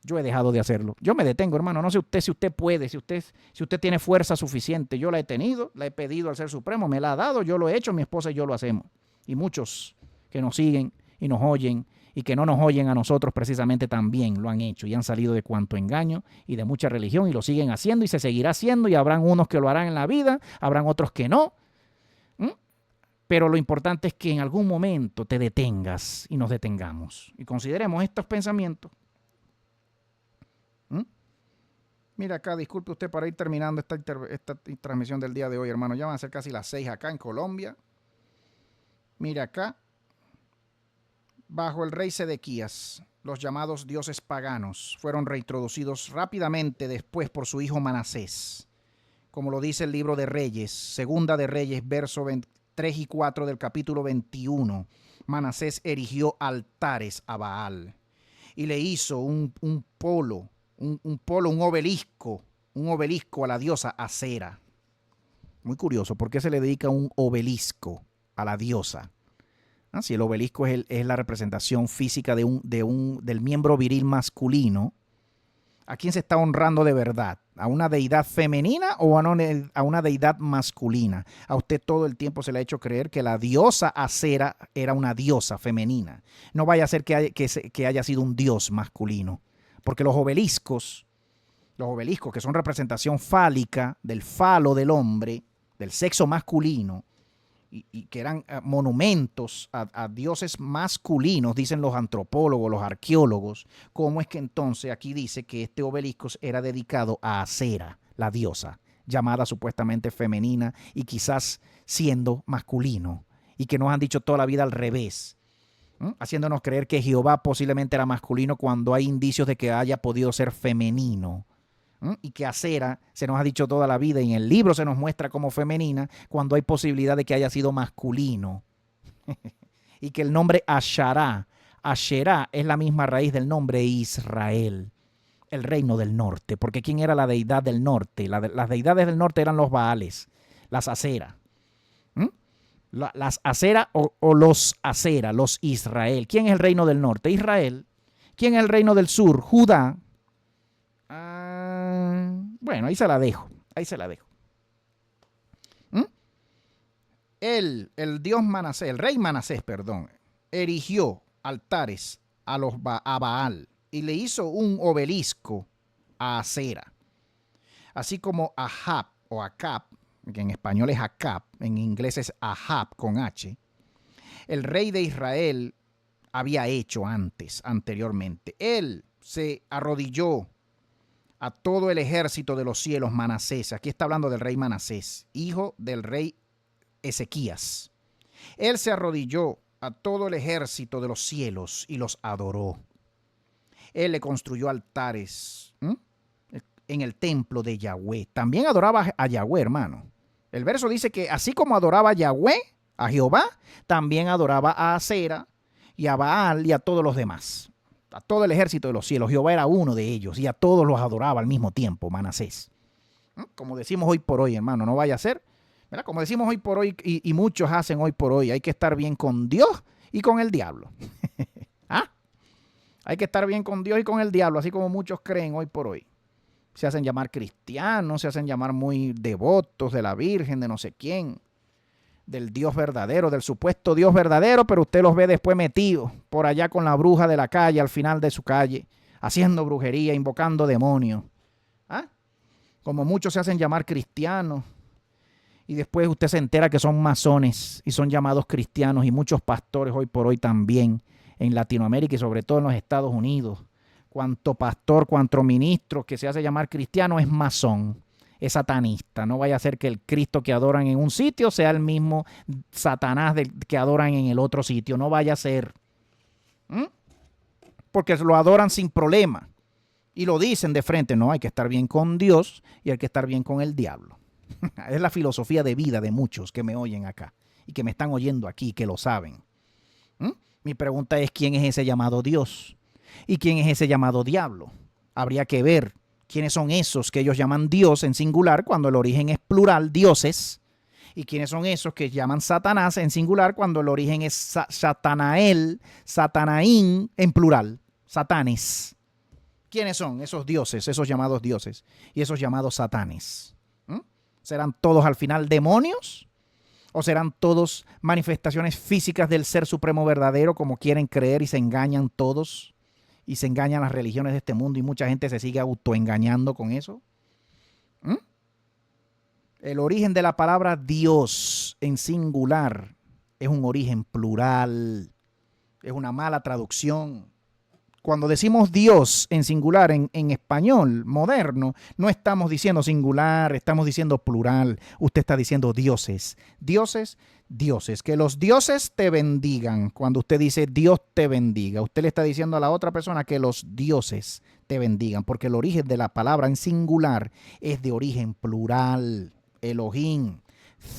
Yo he dejado de hacerlo. Yo me detengo, hermano. No sé usted si usted puede, si usted tiene fuerza suficiente. Yo la he tenido, la he pedido al Ser Supremo, me la ha dado, yo lo he hecho, mi esposa y yo lo hacemos. Y muchos que nos siguen y nos oyen y que no nos oyen a nosotros precisamente también lo han hecho y han salido de cuanto engaño y de mucha religión y lo siguen haciendo y se seguirá haciendo y habrán unos que lo harán en la vida, habrán otros que no. Pero lo importante es que en algún momento te detengas y nos detengamos y consideremos estos pensamientos. Mira acá, disculpe usted para ir terminando esta transmisión del día de hoy, hermano. Ya van a ser casi las 6 acá en Colombia. Mira acá. Bajo el rey Sedequías, los llamados dioses paganos fueron reintroducidos rápidamente después por su hijo Manasés. Como lo dice el libro de Reyes, Segunda de Reyes, versos 3 y 4 del capítulo 21, Manasés erigió altares a Baal y le hizo un obelisco a la diosa Acera. Muy curioso, ¿por qué se le dedica un obelisco a la diosa? Si el obelisco es la representación física del miembro viril masculino, ¿a quién se está honrando de verdad? ¿A una deidad femenina o a una deidad masculina? A usted todo el tiempo se le ha hecho creer que la diosa Acera era una diosa femenina. No vaya a ser que haya sido un dios masculino. Porque los obeliscos que son representación fálica del falo del hombre, del sexo masculino, y que eran monumentos a dioses masculinos, dicen los antropólogos, los arqueólogos. ¿Cómo es que entonces aquí dice que este obelisco era dedicado a Acera, la diosa, llamada supuestamente femenina y quizás siendo masculino? Y que nos han dicho toda la vida al revés, haciéndonos creer que Jehová posiblemente era masculino cuando hay indicios de que haya podido ser femenino. Y que Acera se nos ha dicho toda la vida y en el libro se nos muestra como femenina cuando hay posibilidad de que haya sido masculino. Y que el nombre Asherá es la misma raíz del nombre Israel, el reino del norte. Porque ¿quién era la deidad del norte? Las deidades del norte eran los Baales, las Acera. Las Acera o los Acera, los Israel. ¿Quién es el reino del norte? Israel. ¿Quién es el reino del sur? Judá. Bueno, ahí se la dejo. El dios Manasés, el rey Manasés, erigió altares a Baal y le hizo un obelisco a Acera. Así como Ahab o Acab, que en español es Acab, en inglés es Ahab con H, el rey de Israel había hecho anteriormente. Él se arrodilló a todo el ejército de los cielos, Manasés. Aquí está hablando del rey Manasés, hijo del rey Ezequías. Él se arrodilló a todo el ejército de los cielos y los adoró. Él le construyó altares en el templo de Yahweh. También adoraba a Yahweh, hermano. El verso dice que así como adoraba a Yahweh, a Jehová, también adoraba a Acera y a Baal y a todos los demás. A todo el ejército de los cielos. Jehová era uno de ellos y a todos los adoraba al mismo tiempo, Manasés. Como decimos hoy por hoy, hermano, no vaya a ser, ¿verdad? Como decimos hoy por hoy y muchos hacen hoy por hoy, hay que estar bien con Dios y con el diablo. Hay que estar bien con Dios y con el diablo, así como muchos creen hoy por hoy. Se hacen llamar cristianos, se hacen llamar muy devotos de la Virgen, de no sé quién, del Dios verdadero, del supuesto Dios verdadero, pero usted los ve después metidos por allá con la bruja de la calle, al final de su calle, haciendo brujería, invocando demonios. Como muchos se hacen llamar cristianos y después usted se entera que son masones y son llamados cristianos, y muchos pastores hoy por hoy también en Latinoamérica y sobre todo en los Estados Unidos. Cuanto pastor, cuanto ministro que se hace llamar cristiano es masón, es satanista. No vaya a ser que el Cristo que adoran en un sitio sea el mismo Satanás que adoran en el otro sitio. No vaya a ser. Porque lo adoran sin problema. Y lo dicen de frente. No, hay que estar bien con Dios y hay que estar bien con el diablo. Es la filosofía de vida de muchos que me oyen acá y que me están oyendo aquí, que lo saben. Mi pregunta es, ¿quién es ese llamado Dios? ¿Y quién es ese llamado diablo? Habría que ver quiénes son esos que ellos llaman Dios en singular cuando el origen es plural, dioses, y quiénes son esos que llaman Satanás en singular cuando el origen es Satanael, Satanaín en plural, Satanes. ¿Quiénes son esos dioses, esos llamados dioses y esos llamados satanes? ¿Serán todos al final demonios? ¿O serán todos manifestaciones físicas del Ser Supremo verdadero, como quieren creer y se engañan todos? Y se engañan las religiones de este mundo y mucha gente se sigue autoengañando con eso. El origen de la palabra Dios en singular es un origen plural. Es una mala traducción. Cuando decimos Dios en singular en español moderno, no estamos diciendo singular, estamos diciendo plural. Usted está diciendo dioses, dioses, dioses. Que los dioses te bendigan. Cuando usted dice Dios te bendiga, usted le está diciendo a la otra persona que los dioses te bendigan, porque el origen de la palabra en singular es de origen plural. Elohim,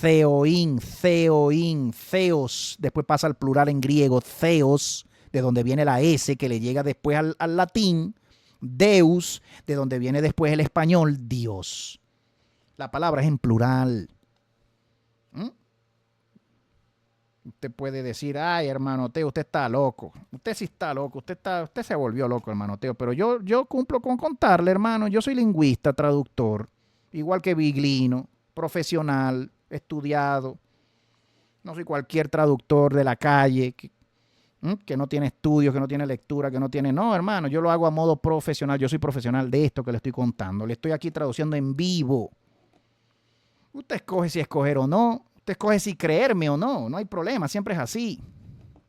Theoín, Theoín, Theos. Después pasa al plural en griego, Theos, de donde viene la S que le llega después al latín, Deus, de donde viene después el español, Dios. La palabra es en plural. Usted puede decir, ay, hermano Teo, usted está loco. Usted sí está loco, usted se volvió loco, hermano Teo. Pero yo cumplo con contarle, hermano, yo soy lingüista, traductor, igual que Biglino, profesional, estudiado. No soy cualquier traductor de la calle que no tiene estudios, que no tiene lectura, que no tiene... No, hermano, yo lo hago a modo profesional. Yo soy profesional de esto que le estoy contando. Le estoy aquí traduciendo en vivo. Usted escoge si escoger o no. Usted escoge si creerme o no. No hay problema, siempre es así.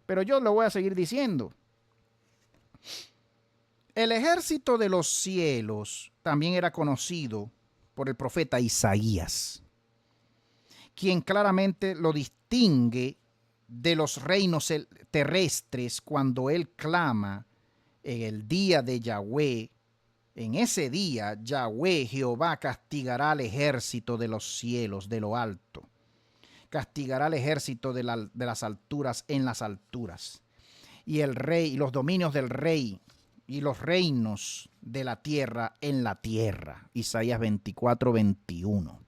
Pero yo lo voy a seguir diciendo. El ejército de los cielos también era conocido por el profeta Isaías, quien claramente lo distingue de los reinos terrestres cuando él clama en el día de Yahweh. En ese día, Yahweh, Jehová, castigará al ejército de los cielos, de lo alto. Castigará al ejército de las alturas en las alturas. Y el rey, y los dominios del rey, y los reinos de la tierra en la tierra. Isaías 24, 21.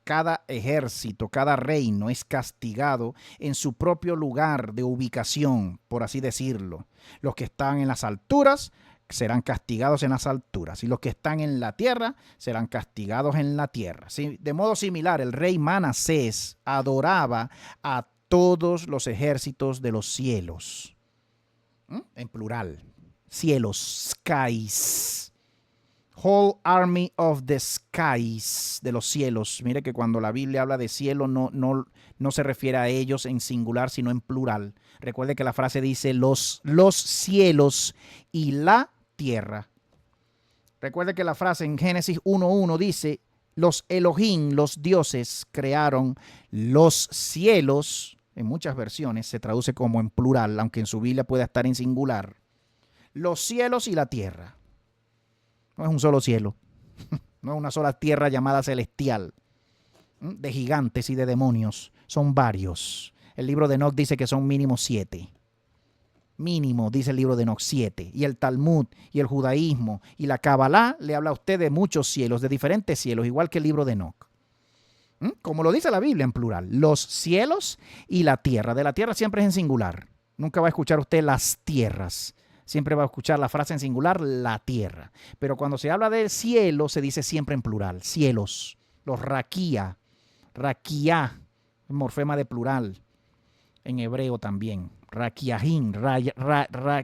Cada ejército, cada reino es castigado en su propio lugar de ubicación, por así decirlo. Los que están en las alturas serán castigados en las alturas, y los que están en la tierra serán castigados en la tierra. ¿Sí? De modo similar, el rey Manasés adoraba a todos los ejércitos de los cielos. En plural. Cielos, skies. Whole army of the skies, de los cielos. Mire que cuando la Biblia habla de cielo no se refiere a ellos en singular, sino en plural. Recuerde que la frase dice los cielos y la tierra. Recuerde que la frase en Génesis 1:1 dice los Elohim, los dioses, crearon los cielos. En muchas versiones se traduce como en plural, aunque en su Biblia pueda estar en singular. Los cielos y la tierra. No es un solo cielo, no es una sola tierra llamada celestial, de gigantes y de demonios, son varios. El libro de Enoc dice que son mínimo 7. Mínimo, dice el libro de Enoc, 7. Y el Talmud y el judaísmo y la Kabbalah le habla a usted de muchos cielos, de diferentes cielos, igual que el libro de Enoc. Como lo dice la Biblia en plural, los cielos y la tierra. De la tierra siempre es en singular. Nunca va a escuchar usted las tierras. Siempre va a escuchar la frase en singular, la tierra. Pero cuando se habla del cielo, se dice siempre en plural. Cielos. Los raquía. Raquía. Morfema de plural. En hebreo también. Raquiajín.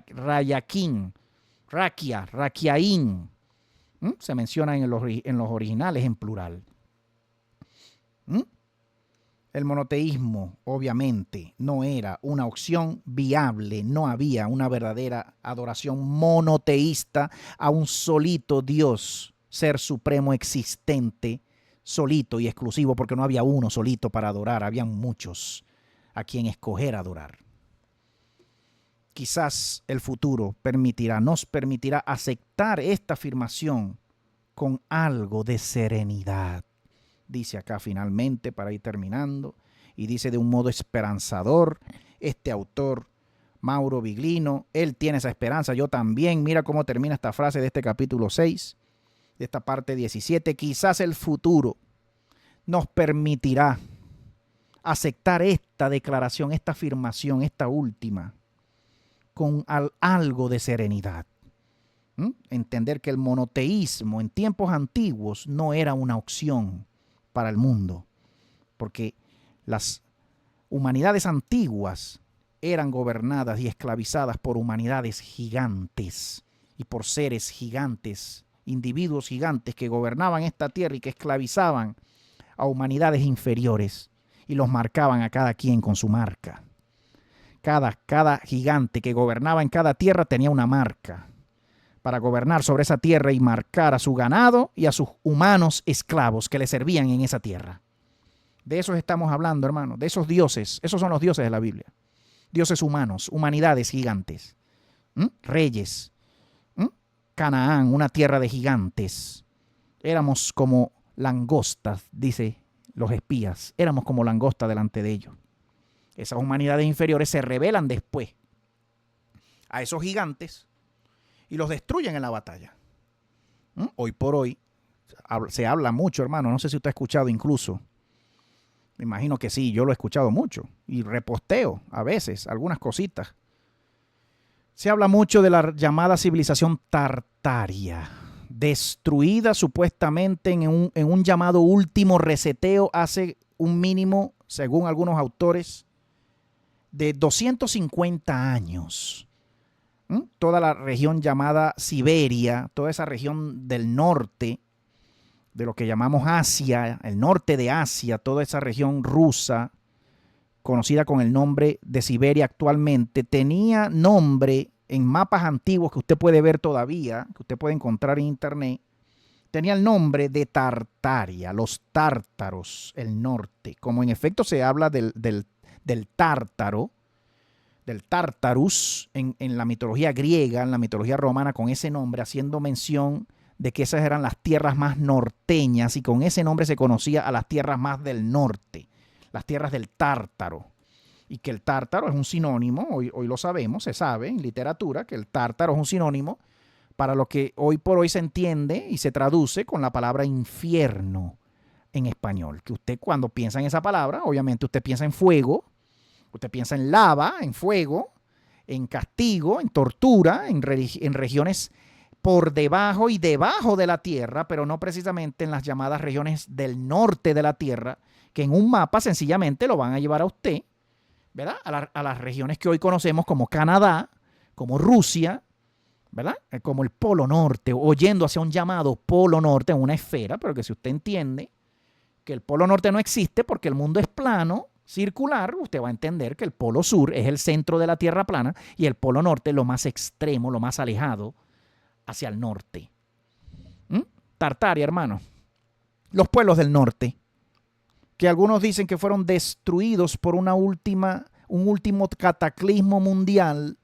Rayaquín. Raquia. Raquiaín. Se menciona en los originales en plural. El monoteísmo, obviamente, no era una opción viable. No había una verdadera adoración monoteísta a un solito Dios, ser supremo existente, solito y exclusivo, porque no había uno solito para adorar, habían muchos a quien escoger adorar. Quizás el futuro nos permitirá aceptar esta afirmación con algo de serenidad. Dice acá finalmente, para ir terminando, y dice de un modo esperanzador, este autor, Mauro Biglino, él tiene esa esperanza, yo también. Mira cómo termina esta frase de este capítulo 6, de esta parte 17. Quizás el futuro nos permitirá aceptar esta declaración, esta afirmación, esta última, con algo de serenidad. Entender que el monoteísmo en tiempos antiguos no era una opción para el mundo, porque las humanidades antiguas eran gobernadas y esclavizadas por humanidades gigantes y por seres gigantes, individuos gigantes que gobernaban esta tierra y que esclavizaban a humanidades inferiores y los marcaban a cada quien con su marca. Cada gigante que gobernaba en cada tierra tenía una marca para gobernar sobre esa tierra y marcar a su ganado y a sus humanos esclavos que le servían en esa tierra. De esos estamos hablando, hermano, de esos dioses. Esos son los dioses de la Biblia. Dioses humanos, humanidades gigantes, reyes. Canaán, una tierra de gigantes. Éramos como langostas, dice los espías. Éramos como langostas delante de ellos. Esas humanidades inferiores se rebelan después a esos gigantes y los destruyen en la batalla. Hoy por hoy se habla mucho, hermano. No sé si usted ha escuchado incluso. Me imagino que sí, yo lo he escuchado mucho. Y reposteo a veces algunas cositas. Se habla mucho de la llamada civilización tartaria, destruida supuestamente en un llamado último reseteo hace un mínimo, según algunos autores, de 250 años. Toda la región llamada Siberia, toda esa región del norte, de lo que llamamos Asia, el norte de Asia, toda esa región rusa, conocida con el nombre de Siberia actualmente, tenía nombre en mapas antiguos que usted puede ver todavía, que usted puede encontrar en internet, tenía el nombre de Tartaria, los tártaros, el norte. Como en efecto se habla del tártaro, del Tartarus en la mitología griega, en la mitología romana, con ese nombre, haciendo mención de que esas eran las tierras más norteñas y con ese nombre se conocía a las tierras más del norte, las tierras del Tártaro. Y que el tártaro es un sinónimo, hoy lo sabemos, se sabe en literatura, que el tártaro es un sinónimo para lo que hoy por hoy se entiende y se traduce con la palabra infierno en español. Que usted cuando piensa en esa palabra, obviamente usted piensa en fuego, usted piensa en lava, en fuego, en castigo, en tortura, en regiones por debajo y debajo de la tierra, pero no precisamente en las llamadas regiones del norte de la tierra, que en un mapa sencillamente lo van a llevar a usted, ¿verdad? A las regiones que hoy conocemos como Canadá, como Rusia, ¿verdad? Como el Polo Norte, o yendo hacia un llamado Polo Norte en una esfera, pero que si usted entiende que el Polo Norte no existe porque el mundo es plano, circular, usted va a entender que el Polo Sur es el centro de la Tierra plana y el Polo Norte lo más extremo, lo más alejado hacia el norte. Tartaria, hermano. Los pueblos del norte, que algunos dicen que fueron destruidos por un último cataclismo mundial,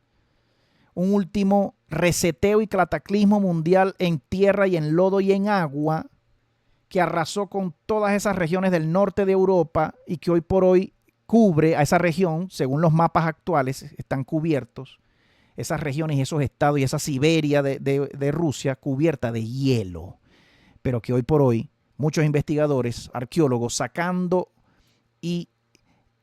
un último reseteo y cataclismo mundial en tierra y en lodo y en agua, que arrasó con todas esas regiones del norte de Europa y que hoy por hoy cubre a esa región, según los mapas actuales, están cubiertos, esas regiones y esos estados y esa Siberia de Rusia cubierta de hielo, pero que hoy por hoy muchos investigadores, arqueólogos, sacando y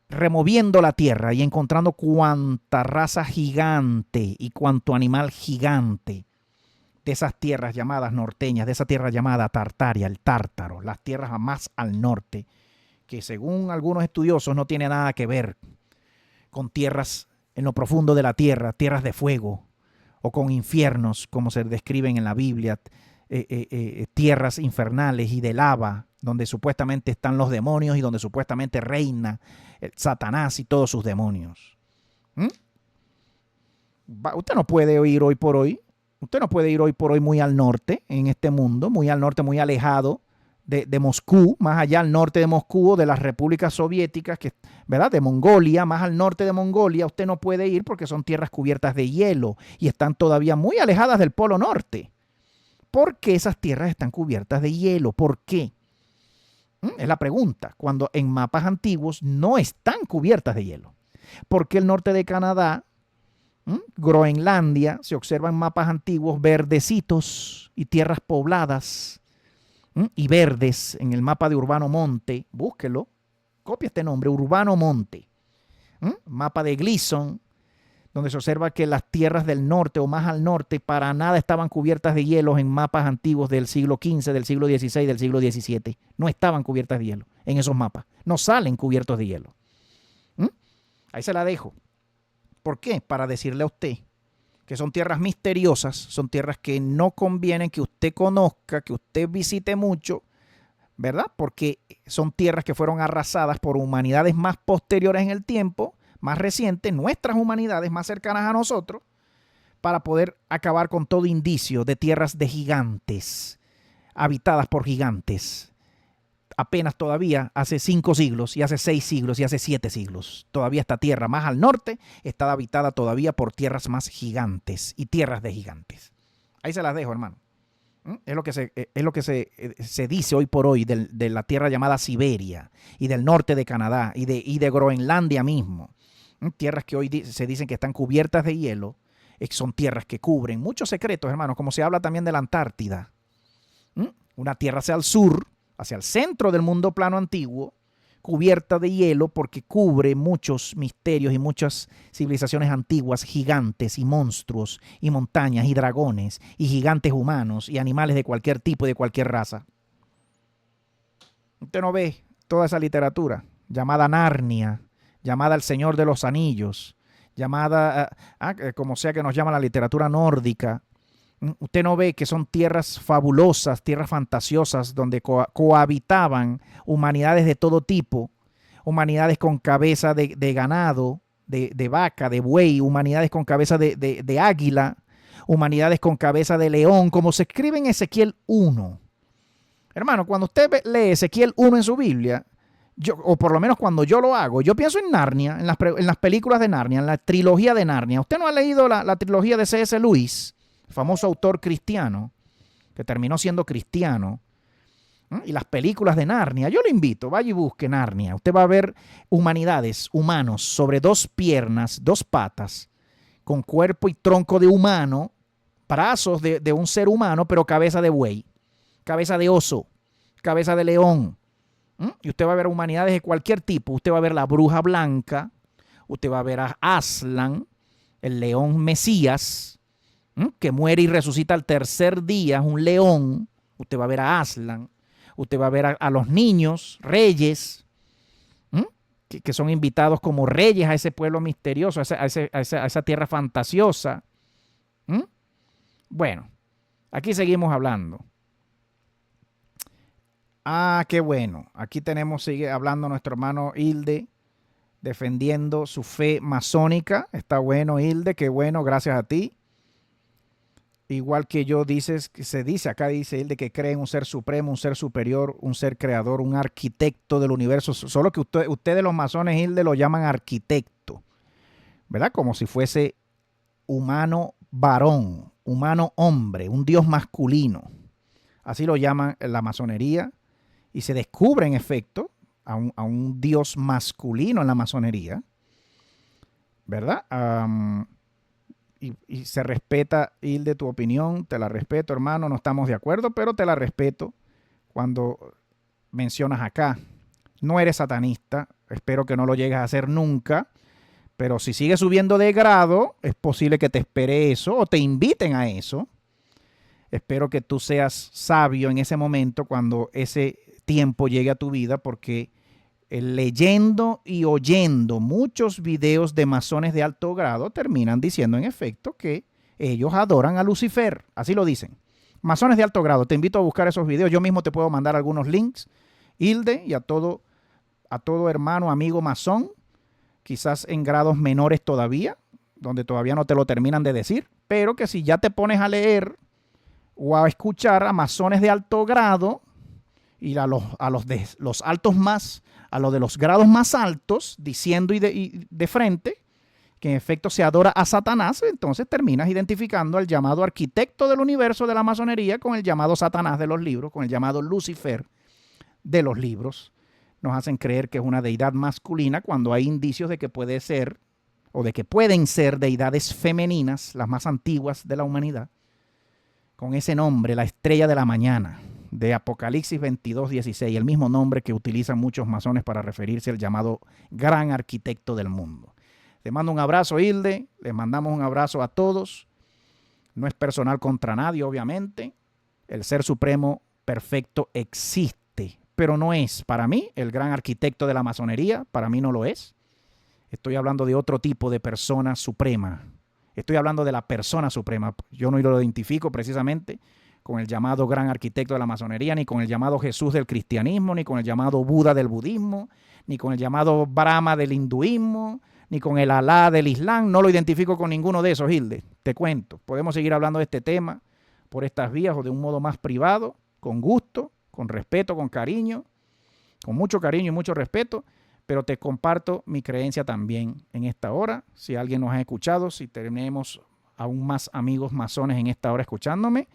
removiendo la tierra y encontrando cuánta raza gigante y cuánto animal gigante de esas tierras llamadas norteñas, de esa tierra llamada Tartaria, el Tártaro, las tierras más al norte, que según algunos estudiosos no tiene nada que ver con tierras en lo profundo de la tierra, tierras de fuego, o con infiernos, como se describen en la Biblia, tierras infernales y de lava, donde supuestamente están los demonios y donde supuestamente reina Satanás y todos sus demonios. Usted no puede ir hoy por hoy, muy al norte en este mundo, muy al norte, muy alejado de Moscú, más allá al norte de Moscú o de las repúblicas soviéticas, ¿verdad? De Mongolia, más al norte de Mongolia, usted no puede ir porque son tierras cubiertas de hielo y están todavía muy alejadas del Polo Norte. ¿Por qué esas tierras están cubiertas de hielo? ¿Por qué? Es la pregunta, cuando en mapas antiguos no están cubiertas de hielo. ¿Por qué el norte de Canadá, Groenlandia, se observan mapas antiguos verdecitos y tierras pobladas y verdes en el mapa de Urbano Monte? Búsquelo, copia este nombre, Urbano Monte. Mapa de Gleason, donde se observa que las tierras del norte o más al norte para nada estaban cubiertas de hielo en mapas antiguos del siglo XV, del siglo XVI, del siglo XVII. No estaban cubiertas de hielo en esos mapas. No salen cubiertos de hielo. Ahí se la dejo. ¿Por qué? Para decirle a usted que son tierras misteriosas, son tierras que no convienen que usted conozca, que usted visite mucho, ¿verdad? Porque son tierras que fueron arrasadas por humanidades más posteriores en el tiempo, más reciente, nuestras humanidades más cercanas a nosotros, para poder acabar con todo indicio de tierras de gigantes, habitadas por gigantes. Apenas todavía hace 5 siglos y hace 6 siglos y hace 7 siglos. Todavía esta tierra más al norte está habitada todavía por tierras más gigantes y tierras de gigantes. Ahí se las dejo, hermano. Es lo que se dice hoy por hoy de la tierra llamada Siberia y del norte de Canadá y de Groenlandia mismo. Tierras que hoy se dicen que están cubiertas de hielo. Son tierras que cubren muchos secretos, hermanos, como se habla también de la Antártida. Una tierra hacia el sur, hacia el centro del mundo plano antiguo, cubierta de hielo porque cubre muchos misterios y muchas civilizaciones antiguas, gigantes y monstruos y montañas y dragones y gigantes humanos y animales de cualquier tipo y de cualquier raza. Usted no ve toda esa literatura llamada Narnia, llamada El Señor de los Anillos, llamada, como sea que nos llama la literatura nórdica. Usted no ve que son tierras fabulosas, tierras fantasiosas, donde cohabitaban humanidades de todo tipo, humanidades con cabeza de ganado, de vaca, de buey, humanidades con cabeza de águila, humanidades con cabeza de león, como se escribe en Ezequiel 1. Hermano, cuando usted lee Ezequiel 1 en su Biblia, o por lo menos cuando yo lo hago, yo pienso en Narnia, en las películas de Narnia, en la trilogía de Narnia. ¿Usted no ha leído la trilogía de C.S. Lewis? Famoso autor cristiano, que terminó siendo cristiano, y las películas de Narnia. Yo lo invito, vaya y busque Narnia. Usted va a ver humanidades, humanos, sobre 2 piernas, 2 patas, con cuerpo y tronco de humano, brazos de un ser humano, pero cabeza de buey, cabeza de oso, cabeza de león. Y usted va a ver humanidades de cualquier tipo. Usted va a ver la bruja blanca, usted va a ver a Aslan, el león Mesías, que muere y resucita al tercer día, un león. Usted va a ver a Aslan, usted va a ver a los niños, reyes, que son invitados como reyes a ese pueblo misterioso, a esa tierra fantasiosa. Bueno, aquí seguimos hablando. Qué bueno. Aquí sigue hablando nuestro hermano Hilde, defendiendo su fe masónica. Está bueno, Hilde, qué bueno, gracias a ti. Igual que yo acá dice él de que cree en un ser supremo, un ser superior, un ser creador, un arquitecto del universo. Solo que ustedes los masones, Hilde, lo llaman arquitecto, ¿verdad? Como si fuese humano varón, humano hombre, un dios masculino. Así lo llaman en la masonería y se descubre en efecto a un dios masculino en la masonería, ¿verdad? Y se respeta, Hilde, tu opinión, te la respeto, hermano, no estamos de acuerdo, pero te la respeto cuando mencionas acá. No eres satanista, espero que no lo llegues a hacer nunca, pero si sigues subiendo de grado, es posible que te espere eso o te inviten a eso. Espero que tú seas sabio en ese momento cuando ese tiempo llegue a tu vida, porque leyendo y oyendo muchos videos de masones de alto grado terminan diciendo en efecto que ellos adoran a Lucifer. Así lo dicen. Masones de alto grado. Te invito a buscar esos videos. Yo mismo te puedo mandar algunos links, Hilde, y a todo hermano, amigo masón, quizás en grados menores todavía, donde todavía no te lo terminan de decir, pero que si ya te pones a leer o a escuchar a masones de alto grado y a los de los grados más altos, diciendo y de frente que en efecto se adora a Satanás, entonces terminas identificando al llamado arquitecto del universo de la masonería con el llamado Satanás de los libros, con el llamado Lucifer de los libros. Nos hacen creer que es una deidad masculina cuando hay indicios de que puede ser o de que pueden ser deidades femeninas, las más antiguas de la humanidad, con ese nombre, la estrella de la mañana, de Apocalipsis 22:16, el mismo nombre que utilizan muchos masones para referirse al llamado gran arquitecto del mundo. Te mando un abrazo, Hilde, les mandamos un abrazo a todos. No es personal contra nadie, obviamente. El Ser Supremo perfecto existe, pero no es para mí el gran arquitecto de la masonería, para mí no lo es. Estoy hablando de otro tipo de persona suprema. Estoy hablando de la persona suprema. Yo no lo identifico precisamente con el llamado gran arquitecto de la masonería, ni con el llamado Jesús del cristianismo, ni con el llamado Buda del budismo, ni con el llamado Brahma del hinduismo, ni con el Alá del Islam, no lo identifico con ninguno de esos, Hilde. Te cuento, podemos seguir hablando de este tema por estas vías o de un modo más privado, con gusto, con respeto, con cariño, con mucho cariño y mucho respeto, pero te comparto mi creencia también en esta hora. Si alguien nos ha escuchado, si tenemos aún más amigos masones en esta hora escuchándome,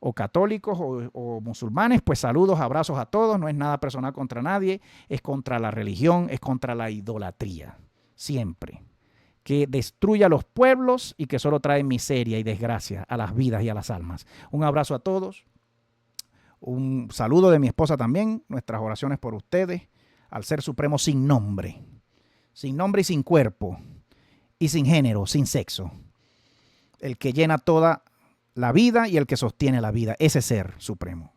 o católicos o musulmanes, pues saludos, abrazos a todos. No es nada personal contra nadie, es contra la religión, es contra la idolatría, siempre. Que destruye a los pueblos y que solo trae miseria y desgracia a las vidas y a las almas. Un abrazo a todos, un saludo de mi esposa también, nuestras oraciones por ustedes, al Ser Supremo sin nombre y sin cuerpo, y sin género, sin sexo, el que llena toda la vida y el que sostiene la vida, ese Ser Supremo.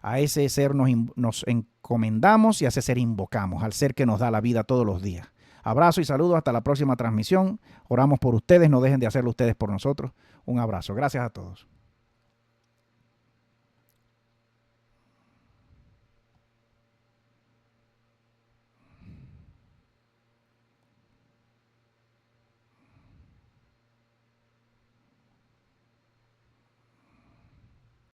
A ese Ser nos encomendamos y a ese Ser invocamos, al Ser que nos da la vida todos los días. Abrazo y saludos, hasta la próxima transmisión. Oramos por ustedes, no dejen de hacerlo ustedes por nosotros. Un abrazo. Gracias a todos.